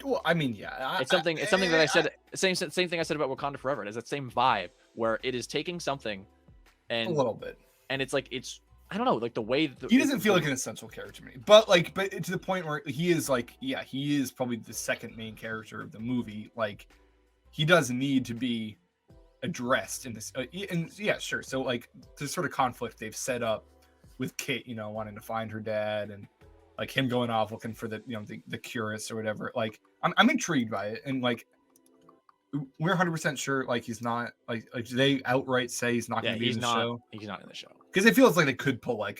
Well, I mean, yeah, it's something that I said. Same thing I said about Wakanda Forever. It has that same vibe where it is taking something, and a little bit, and it's I don't know, the way he doesn't feel like an essential character to me, but to the point where he is he is probably the second main character of the movie. Like, he does need to be addressed in this, and yeah, sure. So the sort of conflict they've set up with Kate, wanting to find her dad, and him going off looking for the Curus or whatever. I'm intrigued by it, and we're 100% sure he's not do they outright say he's not going to be in the show? He's not in the show. Because it feels like they could pull a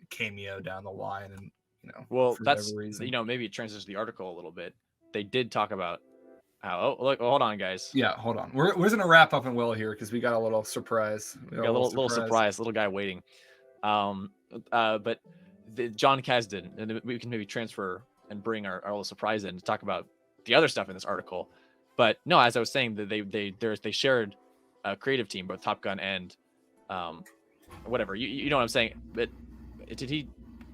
cameo down the line, and well, that's maybe it transitions the article a little bit. They did talk about how hold on, guys. Yeah, hold on. We're gonna wrap up in Willow here because we got a little surprise. We got a little surprise, little guy waiting. But John Kasdan, and we can maybe transfer and bring our little surprise in to talk about the other stuff in this article. But no, as I was saying, that they shared a creative team, both Top Gun and whatever, you know what I'm saying. But did he?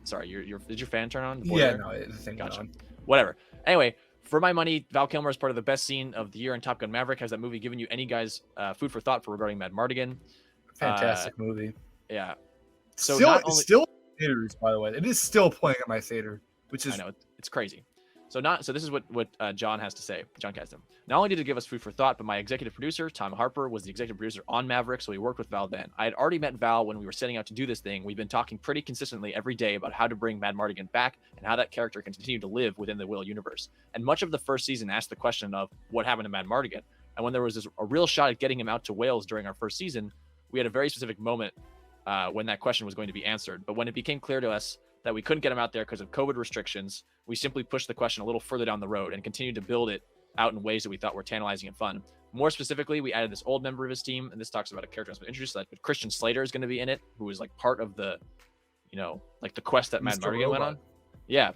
Sorry, did your fan turn on? Yeah, no, I think gotcha. Whatever. Anyway, for my money, Val Kilmer is part of the best scene of the year in Top Gun Maverick. Has that movie given you any guys food for thought for regarding Mad Mardigan? Fantastic movie. Yeah. So still theaters, by the way. It is still playing at my theater, which is I know it's crazy. So this is what John has to say. John Kasdan. Not only did it give us food for thought, but my executive producer, Tom Harper, was the executive producer on Maverick, so he worked with Val then. I had already met Val when we were setting out to do this thing. We've been talking pretty consistently every day about how to bring Mad Mardigan back and how that character can continue to live within the Willow universe. And much of the first season asked the question of what happened to Mad Mardigan. And when there was a real shot at getting him out to Wales during our first season, we had a very specific moment when that question was going to be answered. But when it became clear to us that we couldn't get him out there because of COVID restrictions, we simply pushed the question a little further down the road and continued to build it out in ways that we thought were tantalizing and fun. More specifically, we added this old member of his team, and this talks about a character that's been introduced. But Christian Slater is going to be in it, who was part of the, the quest that Mad Mardigan went on. Yeah.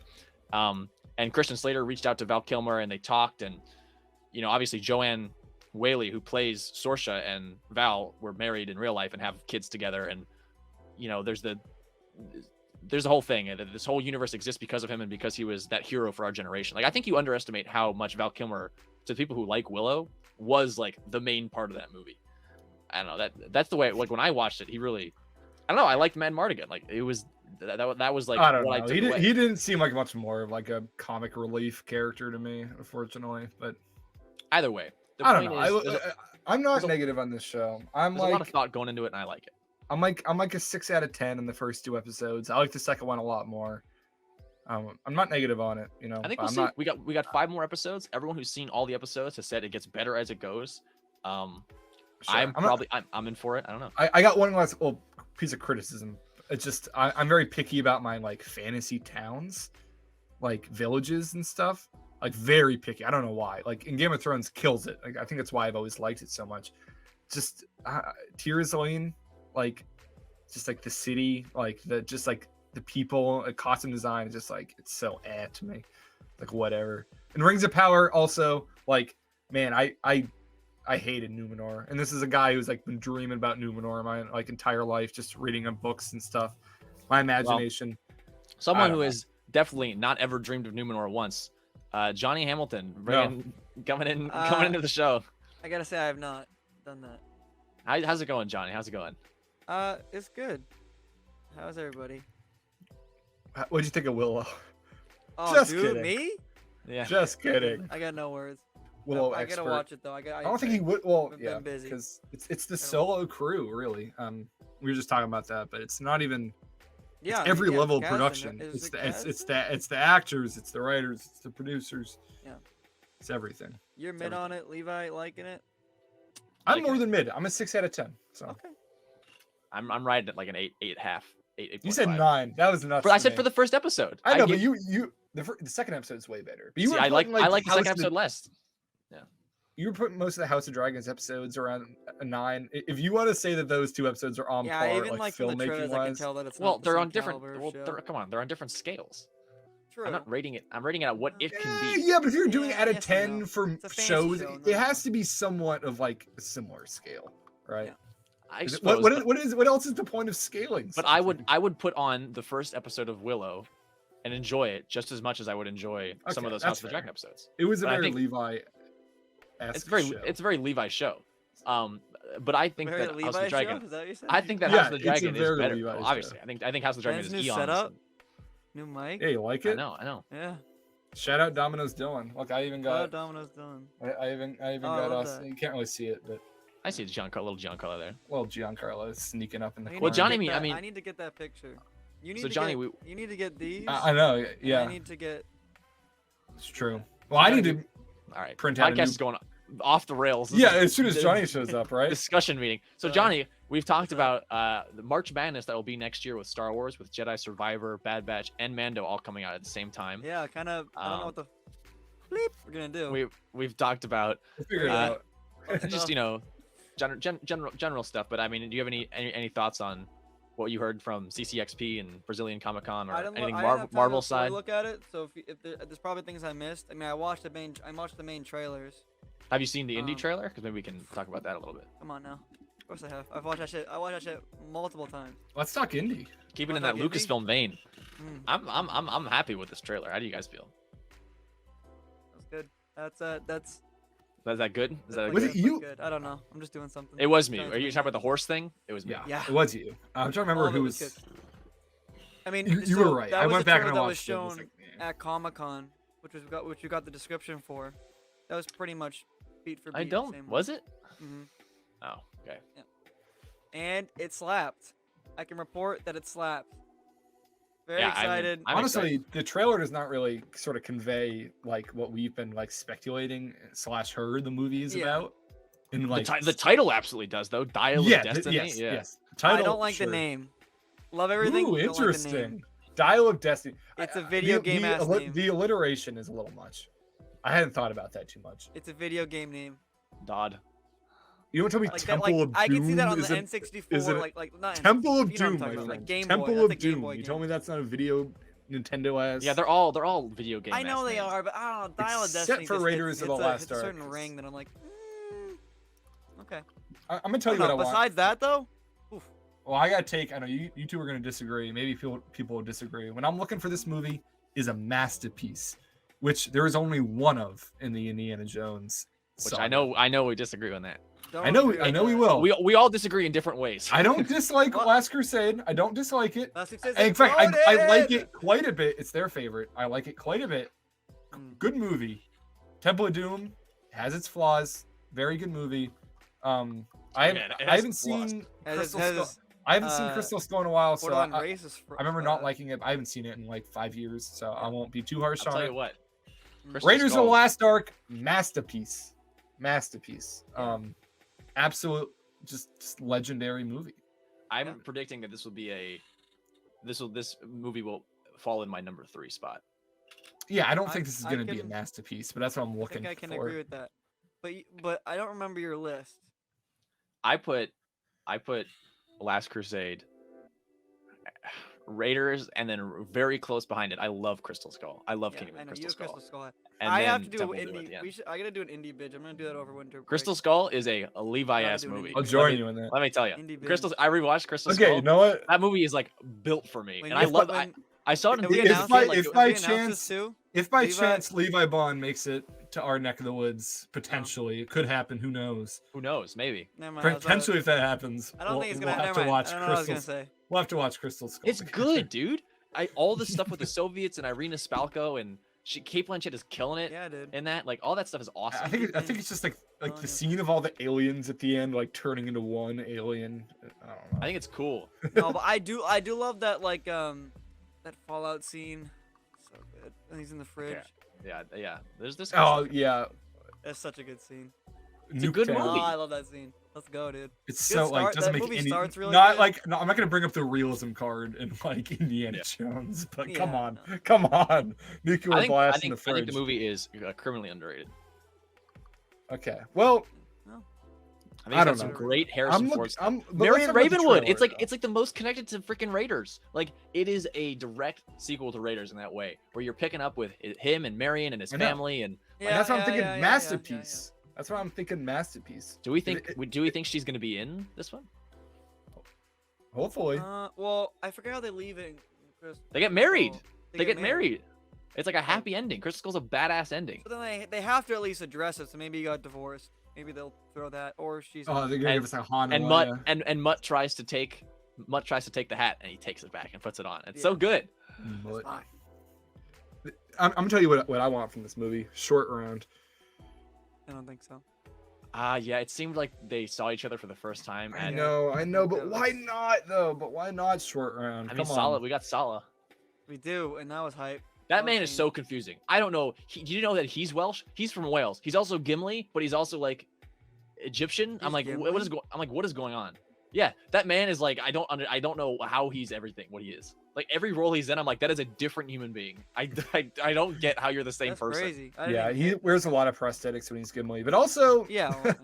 And Christian Slater reached out to Val Kilmer, and they talked, and obviously Joanne Whaley, who plays Sorsha, and Val were married in real life and have kids together, and there's a whole thing, and this whole universe exists because of him and because he was that hero for our generation. I think you underestimate how much Val Kilmer, to people who like Willow, was the main part of that movie. I don't know, that's the way. When I watched it, he really, I don't know. I liked Mad Mardigan. It was that was I don't know. He didn't seem like much more of a comic relief character to me, unfortunately. But either way, I don't know. I'm not negative on this show. There's a lot of thought going into it, and I like it. I'm like a 6 out of 10 in the first 2 episodes. I like the second one a lot more. I'm not negative on it, you know. I think but we'll I'm see. not. We got 5 more episodes. Everyone who's seen all the episodes has said it gets better as it goes. Sure. I'm in for it. I don't know. I got one last piece of criticism. It's just I'm very picky about my like fantasy towns, like villages and stuff. Like very picky. I don't know why. Like in Game of Thrones kills it. Like I think that's why I've always liked it so much. Just Tyrion, like just like the city, like the people, costume design is just like it's so to me. Like whatever. And Rings of Power also, like, man, I hated Numenor. And this is a guy who's like been dreaming about Numenor my like entire life, just reading on books and stuff. My imagination. Someone who has definitely not ever dreamed of Numenor once. Johnny Hamilton coming into the show. I gotta say I have not done that. How's it going, Johnny? How's it going? It's good. How's everybody? What'd you think of Willow? Oh, Just dude, kidding. me? Yeah. Just kidding. I got no words. Willow I gotta expert. watch it though. I don't think he would. Well, I've yeah, been busy. because it's the solo crew, really. We were just talking about that, but it's not even. Yeah, It's every level of casting, production. is it It's the actors, it's the writers, it's the producers. Yeah. It's everything. You're mid on it, Levi, liking it? I'm Like more it. than mid. I'm a 6 out of 10. So Okay. I'm riding at like an 8.5. 8. you said 9. That was nuts. I to said me. for the first episode. I know, give- but the second episode is way better. But you See, were I like putting, I like the second House of- episode less. You were putting most of the House of Dragons episodes around a 9. If you want to say that those 2 episodes are on Yeah, par, even like from the filmmaking trailers, I can wise, tell that it's Well, not the they're same on different. caliber of Well, show. come on, they're on different scales. True. I'm not rating it. I'm rating it at what it can be. Yeah, but if you're doing it Yeah, out of yes and 10 no. for It's a fantasy shows, show, it no. has to be somewhat of like a similar scale, right? Yeah. I Is it- suppose, what else is the point of scaling? but I would put on the first episode of Willow, and enjoy it just as much as I would enjoy some Okay, of those that's House of the fair. Dragon episodes. It was a but I very think- Levi. It's a very Levi show. But I think Very that House Levi of the show? Dragon. Is that what you said? I think that Yeah, House of the it's a Dragon is very better. Levi Well, show. obviously, I think House of the Dragon Ben's is new eons. setup? New mic? Hey, you like I it? know. Yeah. Shout out Domino's Dylan. Look, I even Oh, got. Domino's done. I even Oh, I got love us. that. You can't really see it, but I see little Giancarlo there. well, Giancarlo is sneaking up in the I need corner. to Johnny, get I that- mean- I need to get that picture. You need So to Johnny, get, you need to get these. I know. and Yeah, I need to get. it's true. Well, I need to. All right, Print out a podcast new- is going off the rails. This Yeah, is as soon as the Johnny shows up, right? discussion meeting. So Right. Johnny, we've talked about the March Madness that will be next year with Star Wars, with Jedi Survivor, Bad Batch, and Mando all coming out at the same time. Yeah, kind of. I don't know what the bleep we're gonna do. We've talked about We'll figure it Uh, out. just general stuff. But I mean, do you have any thoughts on what you heard from CCXP and Brazilian Comic Con or I didn't anything look, I didn't have time Marvel to fully side? look at it, so there's probably things I missed. I mean, I watched the main trailers. Have you seen the indie Um, trailer? Because maybe we can talk about that a little bit. Come on now. Of course I have. I've watched that shit. I watched that shit multiple times. Let's talk indie. Keeping in Wanna that talk indie? Lucasfilm vein, Mm, I'm happy with this trailer. How do you guys feel? that's good. That's Is that good? Is that a Was good? it you? Good. I don't know. I'm just doing something. It was me. Trying Are you make talking about the sense. horse thing? It was me. Yeah, Yeah. it was you. I'm trying to remember All of who it was. was good. I mean, You so were right. that I was went the back trailer and that watched was it. It was shown like, yeah. at Comic-Con, which you got the description for. That was pretty much beat for beat. I don't. Same Was it? hmm Oh, okay. And it slapped. I can report that it slapped. Very Yeah, I'm- excited. I'm Honestly, the trailer does not really sort of convey like what we've been like speculating / heard the movie is Yeah. about. And like The title absolutely does though. Dial yeah, of Destiny. yes, yeah. yes. I Title, don't like sure. the name. Love everything. Ooh, don't like the name. interesting. Dial of Destiny. It's a video game ass name. The alliteration is a little much. I hadn't thought about that too much. It's a video game name. Dodd. You don't tell me Like that, Temple like of I Doom can see that on the is a- N64. is it a- like not Temple of you know what I'm Doom, talking my about, like friend. Game Boy. Temple That's a of Game Doom. Boy You game. told me that's not a video Nintendo ass. Yeah, they're all video game. I know they names. are, but I don't know. Dial of Except Destiny. for just Raiders of the Last hits a certain Ark. ring that I'm like, okay. I'm gonna tell you what I want. Besides that, though, oof. Well, I gotta take. I know you two are gonna disagree. Maybe people will disagree. When I'm looking for this movie, is a masterpiece, which there is only one of in the Indiana Jones. Which saga. I know we disagree on that. I know we will. We all disagree in different ways. I don't dislike What? Last Crusade. I don't dislike it. Last Success In fact, I like Exploded! it quite a bit. It's their favorite. I like it quite a bit. Mm. Good movie. Temple of Doom has its flaws. Very good movie. I Yeah, it has haven't flaws. seen Has Crystal its- Skull. I haven't seen Crystal Skull in a while, so Borderline I racist. remember not liking it. I haven't seen it in like 5 years, so I won't be too harsh I'll on tell it. you what. Crystal Raiders of the Skull- Last Ark, masterpiece. Absolute, just legendary movie. I'm predicting that this movie will fall in my number 3 spot. Yeah, I don't think this is I going to be a can- masterpiece, but that's what I'm I looking think I can for. agree with that. But I don't remember your list. I put Last Crusade, Raiders, and then very close behind it, I love Crystal Skull. I love Yeah, Kingdom I of know you Crystal have Skull. Crystal Skull. And I then have to do Temple an of Doom at the indie. end. I gotta do an indie bitch. I'm gonna do that over winter break. Crystal Skull is a Levi Gotta ass do an movie. indie I'll bitch. join you in that. Let me tell you, Indie binge. Crystal. I rewatched Crystal Okay, Skull. you know what? That movie is like built for me, When and you I love. when- I saw it in Have we If theaters. by- announced it? if Have by we announced chance- this too? If by Levi- chance Levi Bond makes it to our neck of the woods, potentially, it could happen. Who knows? Who knows? Maybe. Never mind, I was about- Potentially, if that happens, I don't think it's gonna. we'll have Never to mind. watch I don't know what I was Crystal. gonna say. We'll have to watch Crystal Skull. It's good, dude. All the stuff with the Soviets and Irina Spalko and Kate Blanchett is killing it. Yeah, dude. And that, like, all that stuff is awesome. I think it's just like Oh, the yeah. scene of all the aliens at the end, like turning into one alien. I don't know. I think it's cool. No, but I do love that that Fallout scene. So good. And he's in the fridge. Yeah. There's this. Oh yeah, That's such a good scene. It's a good Nuketown. movie. Oh, I love that scene. Let's go, dude. It's Good so like start. doesn't That make movie any. starts really not good. like no, I'm not gonna bring up the realism card in like Indiana Yeah. Jones, but Yeah, come on, no. come on, nuclear I think, blast in the I fridge. think the movie is criminally underrated. Okay, well, I think I it's don't got some know. great Harrison Ford. but let's Marion talk about the Ravenwood. trailer, It's like the most connected to freaking Raiders. Like it is a direct sequel to Raiders in that way, where you're picking up with him and Marion and his I know. family. And And that's what I'm thinking. yeah, Masterpiece. That's what I'm thinking. Masterpiece. do we think she's gonna be in this one? Hopefully. Well, I forget how they leave it. They get married. Oh, They get married. It's like a happy ending. Crystal Skull's a badass ending. But then they have to at least address it. So maybe he got divorced. Maybe they'll throw that, or she's. Oh, they're gonna give us a Han And Leia. Mutt tries to take the hat and he takes it back and puts it on. It's so Yeah. good. But- fine. I'm gonna tell you what I want from this movie. Short round. I don't think so. Yeah, it seemed like they saw each other for the first time. I And know, but that why was- not though? But why not short round? I mean, Come Sala. on. We got Sala. We do, and that was hype. That Love man is seeing- so confusing. I don't know. Do you know that he's Welsh? He's from Wales. He's also Gimli, but he's also like Egyptian. I'm He's like, Gimli? what is going on? Yeah, that man is like, I don't know how he's everything. What he is. Like every role he's in, I'm like, that is a different human being. I don't get how you're the same That's person. crazy. I didn't Yeah, even he get- wears a lot of prosthetics when he's Gimli, but also Yeah. Well,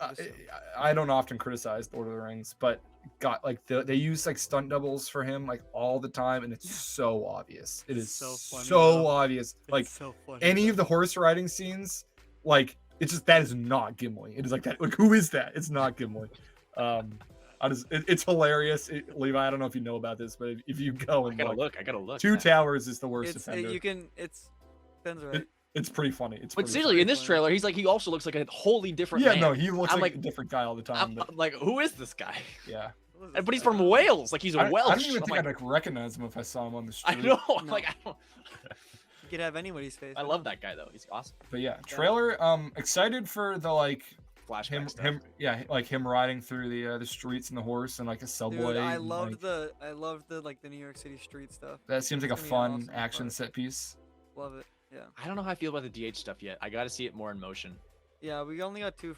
I mean, just- I don't often criticize Lord of the Rings, but got like they use like stunt doubles for him like all the time, and it's so obvious. It is So funny, so though. obvious. it's Like so funny. any of the horse riding scenes, like it's just that is not Gimli. It is like that. Like who is that? It's not Gimli. It's hilarious. Levi, I don't know if you know about this, but if you go I and gotta look, look. I gotta look. Two man. Towers is the worst It's offender. Ben's right. It's pretty funny. It's But pretty seriously, funny. in this trailer, he also looks like a wholly different Yeah, man. no, he looks I'm like, like- a different guy all the time. I'm But like, who is this guy? yeah, What is But this he's guy? from Wales. Like he's a Welsh. I don't even I'm think like, I'd like recognize him if I saw him on the I street. know. I'm No. like, I don't. You could have anybody's face. I love that guy though. He's awesome. But yeah, trailer. Excited for the like Flashback stuff. him riding through the streets and the horse and like a subway. Dude, I and, loved like, the New York City street stuff. that seems like a it's gonna be fun awesome, action but- set piece. Love it. Yeah. I don't know how I feel about the DH stuff yet. I got to see it more in motion. Yeah, we only got two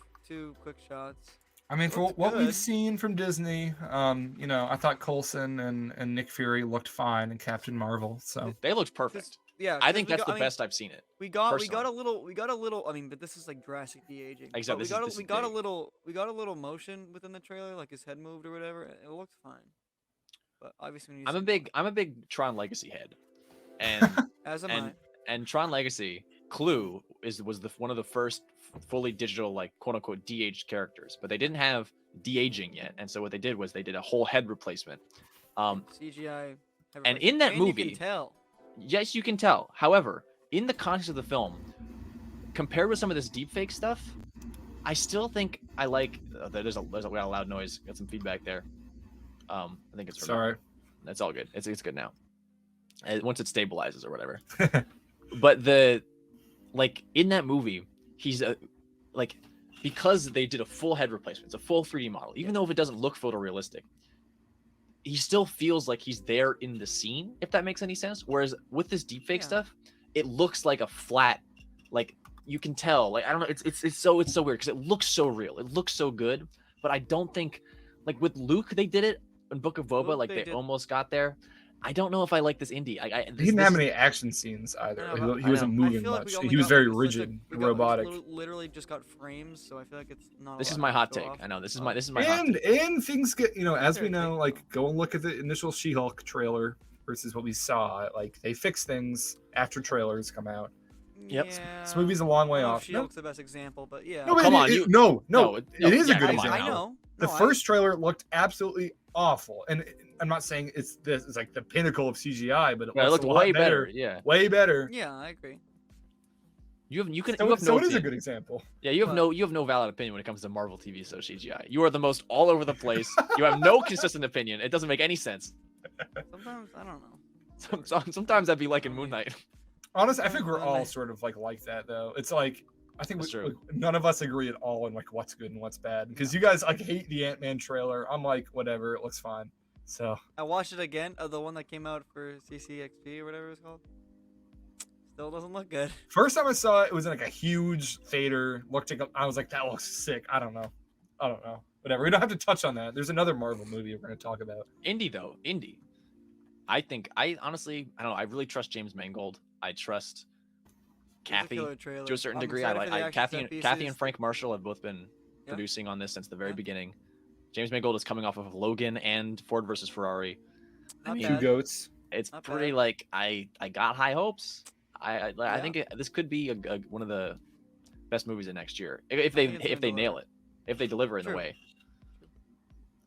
quick shots. I mean, for Looks what we've good. seen from Disney, I thought Coulson and Nick Fury looked fine in Captain Marvel. So They looked perfect. Just- Yeah. I 'cause think we that's got- the I mean, best I've seen it. We got personally. a little. I mean, but this is like drastic de-aging. Exactly, But this is we got a big. little motion within the trailer, like his head moved or whatever. It looked fine. But obviously, when you I'm a big Tron Legacy head, and as am and- I. and Tron Legacy Clue was one of the first fully digital, like, quote unquote de-aged characters, but they didn't have de-aging yet, and so what they did was they did a whole head replacement. CGI. and in that you movie- can tell. Yes, you can tell. However, in the context of the film, compared with some of this deepfake stuff, I still think I like. There's a we got a loud noise. Got some feedback there. I think it's from sorry. That's all good. It's good now. Once it stabilizes or whatever. But like in that movie, he's like, because they did a full head replacement, it's a full 3D model. Even though if it doesn't look photorealistic, he still feels like he's there in the scene, if that makes any sense. Whereas with this deepfake Yeah. stuff, it looks like a flat, like you can tell, like I don't know, it's so weird because it looks so real, it looks so good, but I don't think, like with Luke they did it in Book of Boba, Luke, like they they did. almost got there. I don't know if I like this indie. He didn't have any action scenes I either. know, He I wasn't know. I moving feel like much. we only He was got, very like, such a- rigid, we got, like, robotic. literally just got frames, so I feel like it's not. This a is lot my to hot go take. off. I know this is Oh. my hot And take. and things get, as we Fair know, take. like go and look at the initial She-Hulk trailer versus what we saw. Like they fix things after trailers come out. Yep. Yeah. This movie's a long way I don't know off. if She-Hulk's the best example, but yeah. No, come it- on, it- you- no, no, it no, is a yeah, good come on. example. I know. The No, first trailer looked absolutely awful, and I'm not saying it's like the pinnacle of CGI, but it Yeah, it looks looked a lot way better. Yeah, way better. Yeah, I agree. you have So, no it is a opinion. good example. Yeah, you have no valid opinion when it comes to Marvel TV show CGI. You are the most all over the place. You have no consistent opinion. It doesn't make any sense. Sometimes I don't know. Sometimes I'd be like in Moon Knight. Honestly, I think we're Well, all they- sort of like that though. It's like I think That's true. like, none of us agree at all on like what's good and what's bad. Because you guys like hate the Ant-Man trailer. I'm like, whatever, it looks fine. So I watched it again. The one that came out for CCXP or whatever it's called. Still doesn't look good. first time I saw it, it was in like a huge theater. Looked like I was like, that looks sick. I don't know. Whatever. We don't have to touch on that. There's another Marvel movie we're gonna talk about. Indie though, indie. I honestly, I don't know. I really trust James Mangold. I trust It was a Kathy killer trailer. to a certain I'm degree. I excited for the like action set Kathy and pieces. Frank Marshall have both been Yeah. producing on this since the very Yeah. beginning. James Mangold is coming off of Logan and Ford versus Ferrari. Not mean, Two bad. goats. It's Not pretty bad. like I got high hopes. I Yeah. think this could be one of the best movies of next year if I think it's they gonna nail it, if they deliver in the True. way.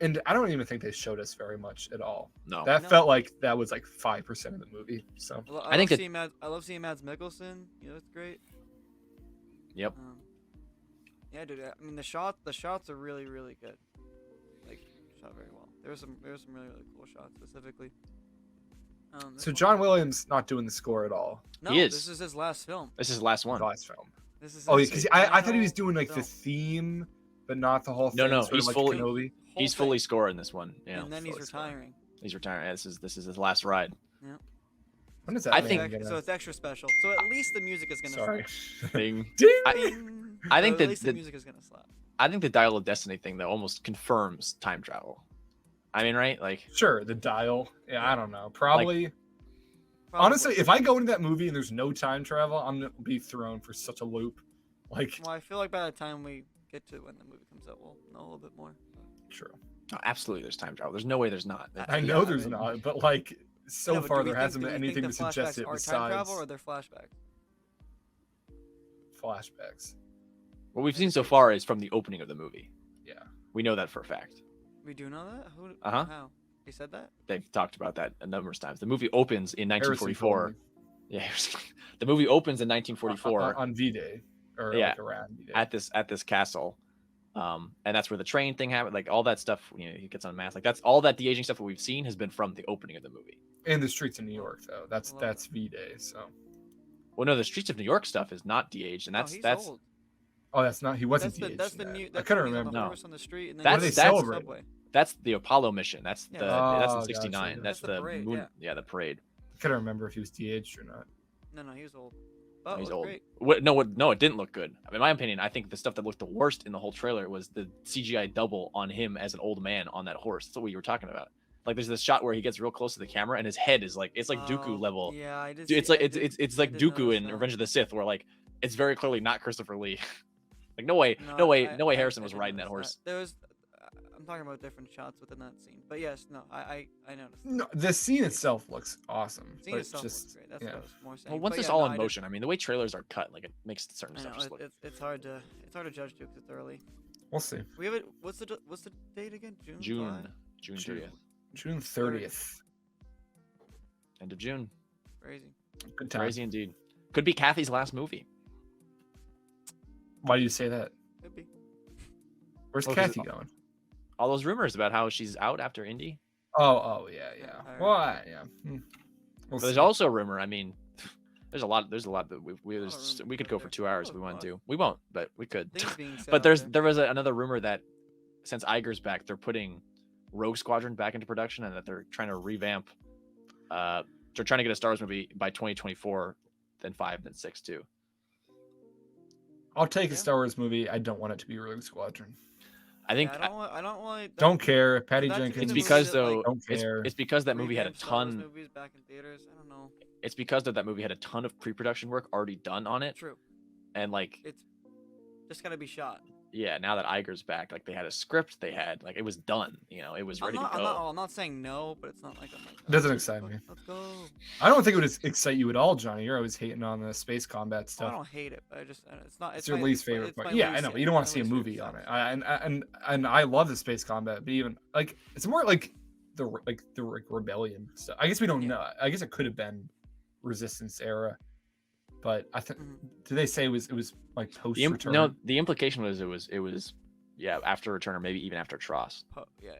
And I don't even think they showed us very much at all. No, That No. felt like that was like 5% of the movie. So I think that- I love seeing Mads Mikkelsen. You know, it's great. Yep. Yeah, dude. I mean, the shots are really, really good. Like, shot very well. There was some really, really cool shots specifically. This so one- John Williams not doing the score at all. No, He is. This is his last film. this is the last one. The last film. This is. Oh, his because I thought he was final doing like the film. theme, but not the whole thing. No, no, sort of he's like fully- Kenobi. Whole He's thing. fully scoring this one. Yeah, And then he's fully scoring. retiring. he's retiring. Yeah, this is his last ride. When is that? I thing think- gonna- So it's extra special. So at least the music is gonna. Sorry. Thing. Ding! Bing. I think So that at least the the- music is gonna slap. I think the Dial of Destiny thing though almost confirms time travel. I mean, right? Like, Sure, the dial. Yeah, I don't know. Probably. Probably. Honestly, if I go into that movie and there's no time travel, I'm gonna be thrown for such a loop. Like, Well, I feel like by the time we get to when the movie comes out, we'll know a little bit more. true. oh, absolutely, there's time travel. There's no way there's not. I know Yeah, there's mean- not, but like so Yeah, but far do we there think- hasn't do been we think anything the to suggest flashbacks it are time besides travel or they're flashbacks. flashbacks. What we've seen so far is from the opening of the movie. Yeah. We know that for a fact. We do know that. Who? Uh-huh. How? He said that. They've talked about that a numerous times. The movie opens in Harrison told 1944. me. Yeah, the movie opens in 1944 on V-Day or Yeah. like around V-Day. at this castle, and that's where the train thing happened. Like all that stuff, you know, he gets unmasked. Like that's all that de-aging stuff that we've seen has been from the opening of the movie. In the streets of New York, though. I love That's V-Day. So. Well, no, the Streets of New York stuff is not de-aged, and No, that's he's that's old. Oh, that's not. He wasn't That's the de-aged that's in the that. new. I That's couldn't when he's remember. on the No. horse on the street and then That's- he goes that's- to the celebrate. subway. that's the Apollo mission. That's Yeah. the that's in Oh, gotcha. '69. That's That's the the parade, moon. yeah. The parade. I couldn't remember if he was de-aged or not. No, he was old. No, Oh, he's looked old. great. No, it didn't look good. In my opinion, I think the stuff that looked the worst in the whole trailer was the CGI double on him as an old man on that horse. That's what you were talking about. Like, there's this shot where he gets real close to the camera and his head is like it's like Dooku Oh, level. Yeah, I did. Dude, it's see- like I it's did- it's it's I like did Dooku notice in that. Revenge of the Sith, where like it's very clearly not Christopher Lee. Like no way, No, no way, I- no way I- Harrison I was did riding that notice horse. There was. I'm talking about different shots within that scene, but yes, no, I noticed. No, the scene itself looks awesome. Scene but itself just, looks great. That's yeah. what I was more saying. Well, once But it's yeah, all no, in I did- motion, I mean, the way trailers are cut, like it makes certain I stuff know, just look. it's hard to judge too because it's early. We'll see. We have it. What's the date again? June. July? June June. 30th, June 30th. end of June. Crazy. Good time. Crazy indeed. Could be Kathy's last movie. Why do you say that? Could be. Where's Well, 'cause Kathy going? All those rumors about how she's out after Indy. Oh, yeah. alright. Well, yeah. We'll But there's see. also a rumor. I mean, there's a lot that rumors, we could but go for there's 2 hours if we a wanted lot. to. We won't, but we could. Things being said But out there was another rumor that since Iger's back, they're putting Rogue Squadron back into production, and that they're trying to revamp. They're trying to get a Star Wars movie by 2024, then 5, then 6 too. I'll take a Yeah. Star Wars movie. I don't want it to be Rogue Squadron. I think Yeah, I don't want. Don't care. Patty that to be Jenkins. it's the movie because that, like, though don't care. it's because that movie had a revamp Star Wars ton. movies back in theaters. I don't know. It's because that movie had a ton of pre-production work already done on it, True. and like It's just gotta be shot. yeah, now that Iger's back, like they had a script, they had like it was done, it was ready to go. I'm not saying no, but it's not like I'm like. It doesn't "Oh, excite let's me. Let's go. I don't think it would excite you at all, Johnny. You're always hating on the space combat Oh, I stuff. don't hate it, but it's not. It's your least favorite it's part. my Yeah, I least- know. You don't want to my see a least movie favorite on it. stuff. And I love the space combat, but even like it's more like the rebellion stuff. I guess we don't Yeah. know. I guess it could have been Resistance era, but I think Mhm. did they say it was like post The return? no, the implication was it was yeah after Return or maybe even after Tross. Yeah.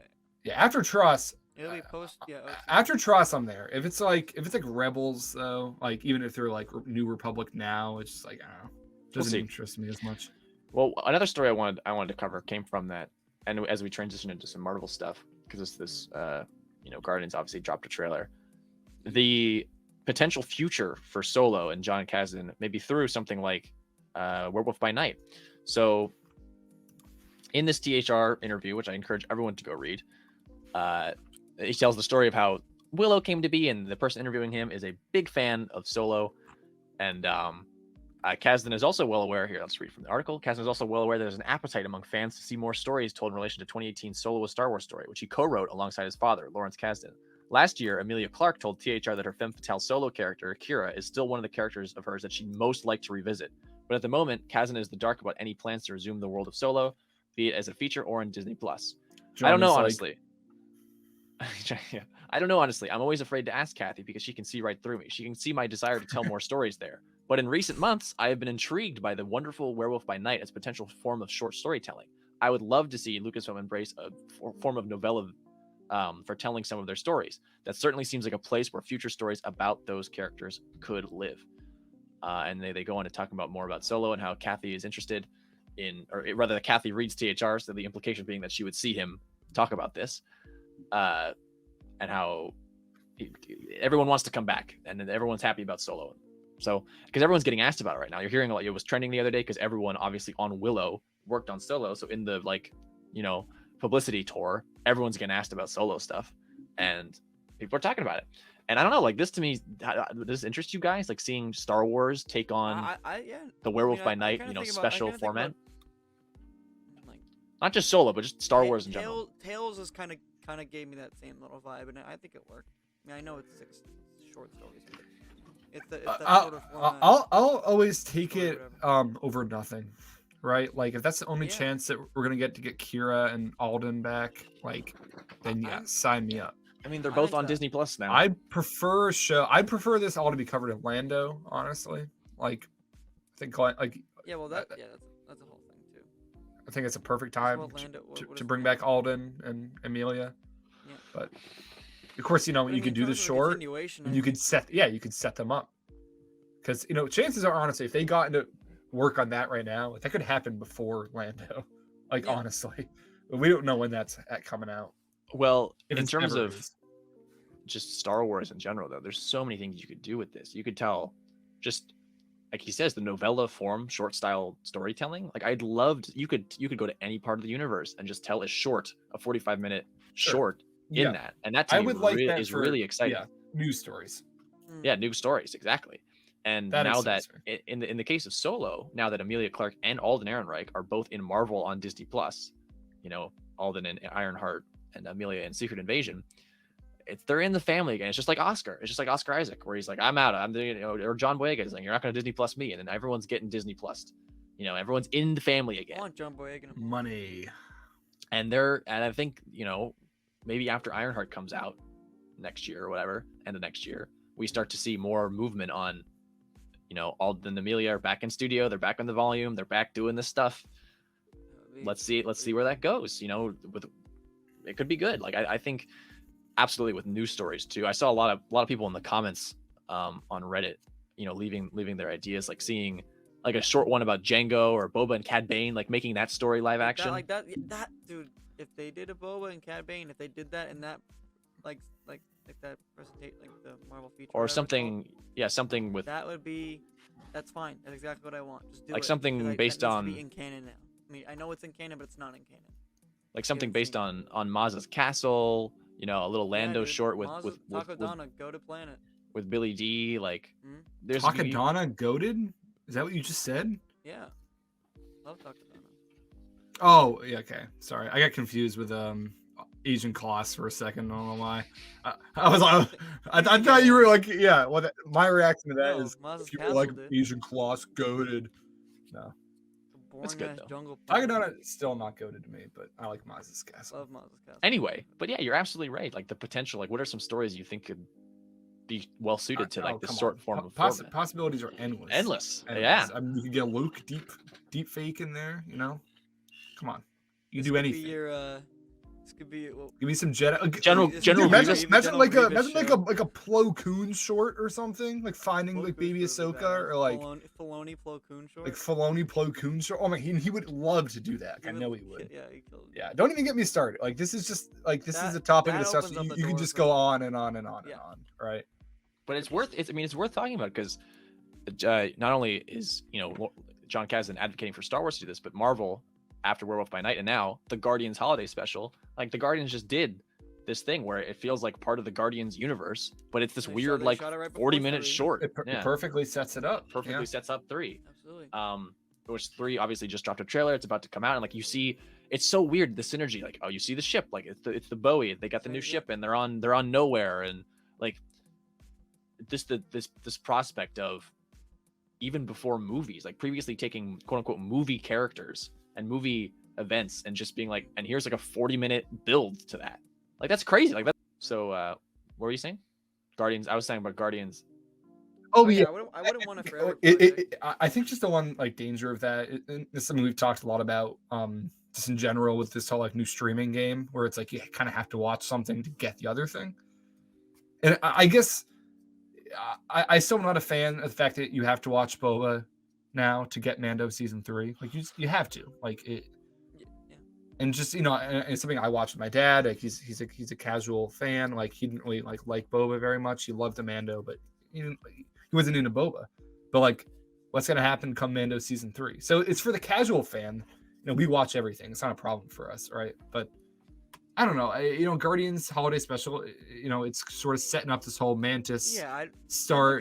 Yeah, after Tross. It'll be post. Yeah. okay. After Tross, I'm there. If it's like Rebels though, like even if they're like New Republic now, it's just like I don't know, doesn't see. interest me as much. Well, another story I wanted to cover came from that, and as we transition into some Marvel stuff, because this Guardians obviously dropped a trailer. The potential future for Solo and John Kasdan maybe through something like Werewolf by Night. So in this THR interview, which I encourage everyone to go read, he tells the story of how Willow came to be, and the person interviewing him is a big fan of Solo, and Kasdan is also well aware here. Let's read from the article. Kasdan is also well aware there's an appetite among fans to see more stories told in relation to 2018 Solo: A Star Wars Story, which he co-wrote alongside his father, Lawrence Kasdan. Last year, Emilia Clarke told THR that her femme fatale Solo character, Kira, is still one of the characters of hers that she'd most like to revisit. But at the moment, Kasdan is in the dark about any plans to resume the world of Solo, be it as a feature or on Disney+. I don't know, honestly. Yeah. I don't know, honestly. I'm always afraid to ask Kathy because she can see right through me. She can see my desire to tell more stories there. But in recent months, I have been intrigued by the wonderful Werewolf by Night as a potential form of short storytelling. I would love to see Lucasfilm embrace a form of novella for telling some of their stories. That certainly seems like a place where future stories about those characters could live. And they go on to talk about more about Solo and how Kathy is interested in, or rather, Kathy reads THR, so the implication being that she would see him talk about this, and how everyone wants to come back, and everyone's happy about Solo. So, because everyone's getting asked about it right now, you're hearing a lot. It was trending the other day because everyone obviously on Willow worked on Solo. So in the publicity tour, everyone's getting asked about Solo stuff, and people are talking about it. And I don't know, like this to me, does this interest you guys? Like seeing Star Wars take on Yeah. the Werewolf by I Night, kinda think special about- format? Like, Not just Solo, but just Star Wars in general. Tales is kind of gave me that same little vibe, and I think it worked. I mean, I know it's 6 short stories, but it's that sort of format. I'll always take Story, it whatever. over nothing, right? Like if that's the only Yeah. chance that we're gonna get Kira and Alden back, like then yeah, sign me up. I mean, they're I both think on that- Disney Plus now. I prefer this all to be covered in Lando, honestly. Like I think Yeah, well, that's a whole thing too. I think it's a perfect So time what Lando- what to is bring Lando? back Alden and Amelia. Yeah. But of course, But I you mean, could in do this terms of a short. continuation, And I you could think- set them up because chances are honestly if they got into work on that right now, that could happen before Lando. Like Yeah. honestly, but we don't know when that's coming out. Well, If in it's terms ever of is. just Star Wars in general, though, there's so many things you could do with this. You could tell, just like he says, the novella form, short style storytelling. Like I'd loved you could go to any part of the universe and just tell a 45-minute Sure. short in Yeah. that, and that to I me would like that is for, really exciting. Yeah, news stories. Yeah, new stories, exactly. And That now that excites me. in the case of Solo, now that Emilia Clarke and Alden Ehrenreich are both in Marvel on Disney Plus, Alden in Ironheart and Amelia in Secret Invasion, they're in the family again. It's just like Oscar. It's just like Oscar Isaac, where he's like, I'm out. I'm the or John Boyega is like, you're not going to Disney Plus me, and then everyone's getting Disney Plus. Everyone's in the family I again. want John Boyega. Money. And I think maybe after Ironheart comes out next year or whatever, end of next year, we start to see more movement on Alden and Amelia are back in studio, they're back on the volume, they're back doing this stuff. Let's see where that goes. With it could be good. Like I think absolutely with news stories too. I saw a lot of people in the comments on Reddit, leaving their ideas, like seeing like a short one about Django or Boba and Cad Bane, like making that story live action. That dude. if they did a Boba and Cad Bane, if they did that in that like that presentation, like the Marvel feature, Or whatever it's called, something, yeah, something with that's fine. That's exactly what I want. Just do like it, something because based that needs on to be in canon now. I mean, I know it's in canon, but it's not in canon. like something haven't based seen on Maz's castle, you know, a little Lando Yeah, dude. short with Maz- with with, with Takodana, go to planet. with Billy D. Like Mhm. there's Takadana goaded? Is that what you just said? Yeah, love Takodana. Oh, yeah, okay. Sorry, I got confused with Asian Class for a second. I don't know why. I was like, I thought you were like, yeah. Well, my reaction to that No, is Maz's if you were castle, like dude. Asian Class goaded. No, The That's boring good, ass though. jungle. people. Takadana is still not goaded to me, but I like Maz's castle. Love Maz's castle. Anyway, but yeah, you're absolutely right. Like the potential. Like, what are some stories you think could be well suited to like this come short on. form of Poss- format? possibilities are endless. Endless. Endless. Yeah. I mean, you could get a Luke deep fake in there. You know, come on, you This can do could anything. Be your, this could be. Well, Give me some Jedi. General Dude, General imagine, Grievous. imagine General like a Grievous imagine like a Plo Koon short or something, like finding like baby Ahsoka or like Filoni Plo Koon short. like Filoni Plo Koon short. Oh my, he would love to do that. I know he would. Yeah, he killed. Yeah, don't even get me started. Like this is just like this is That- a topic of that discussion. opens up a You can door just for- go on and on and on Yeah. and on, right? But it's worth. I mean, it's worth talking about because not only is John Kasdan advocating for Star Wars to do this, but Marvel after Werewolf by Night and now the Guardians Holiday Special. Like the Guardians just did this thing where it feels like part of the Guardians universe, but it's this They weird shot- they like shot it right 40 before minutes 3. short. It Yeah, perfectly sets it up. perfectly Yeah. sets up 3. Absolutely. Which 3 obviously just dropped a trailer. It's about to come out, and like you see, it's so weird the synergy. Like, oh, you see the ship, like it's the Bowie. They got the new Yeah. ship, and they're on nowhere, and like this prospect of even before movies, like previously taking quote unquote movie characters and movie events and just being like, and here's like a 40-minute build to that. Like that's crazy. Like that. So what were you saying? Guardians. I was saying about Guardians. Oh yeah. I wouldn't want it for every I think just the one like danger of that, and it's something we've talked a lot about, just in general with this whole like new streaming game, where it's like you kind of have to watch something to get the other thing. And I guess I still am not a fan of the fact that you have to watch Boba now to get Mando season 3. Like you have to like it. Yeah. And just it's something I watched with my dad. Like he's a casual fan. Like he didn't really like Boba very much. He loved the Mando, but he wasn't into Boba. But like, what's gonna happen come Mando season 3? So it's for the casual fan. We watch everything. It's not a problem for us, right? But I don't know. Guardians Holiday Special. It's sort of setting up this whole Mantis Star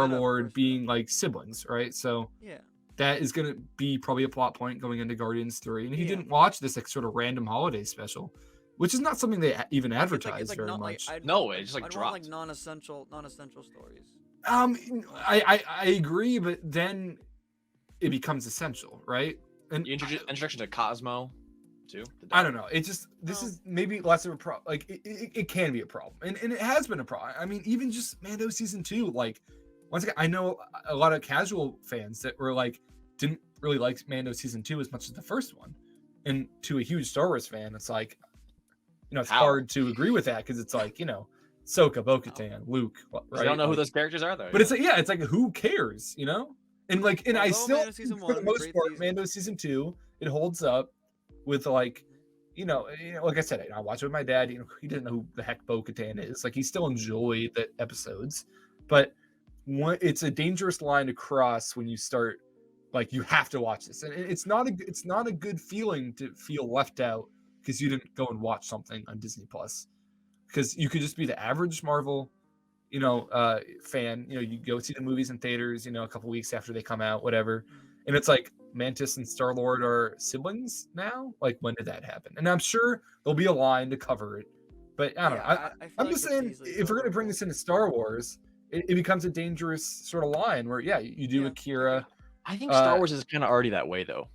Lord being like siblings, right? So yeah. that is going to be probably a plot point going into Guardians 3. And he Yeah. didn't watch this like sort of random holiday special, which is not something they even advertise It's like very not much. No, it just like I'd dropped. want like non-essential stories. I agree, but then it becomes essential, right? And The introduction to Cosmo, too. I don't know. It just this is maybe less of a problem. Like it can be a problem, and it has been a problem. I mean, even just Mando season 2. Like once again, I know a lot of casual fans that were like didn't really like Mando season 2 as much as the first one, and to a huge Star Wars fan, it's like it's hard to agree with that because it's like Ahsoka, Bo-Katan, Luke. Right? I don't know who those characters are though. But it's like it's like who cares, And like, and I Although still, Mando season for the 1, most great part, season. Mando season 2, it holds up with like, like I said, I watched it with my dad. He didn't know who the heck Bo-Katan is. Like, he still enjoyed the episodes, but it's a dangerous line to cross when you start, like, you have to watch this, and it's not a good feeling to feel left out because you didn't go and watch something on Disney Plus, because you could just be the average Marvel fan. You go see the movies in theaters, a couple weeks after they come out, whatever. And it's like Mantis and Star-Lord are siblings now. Like, when did that happen? And I'm sure there'll be a line to cover it, but I don't know. I feel I'm like just it's saying, easily if we're going to bring this into Star Wars, it becomes a dangerous sort of line where, you do Akira. I think Star Wars is kind of already that way though.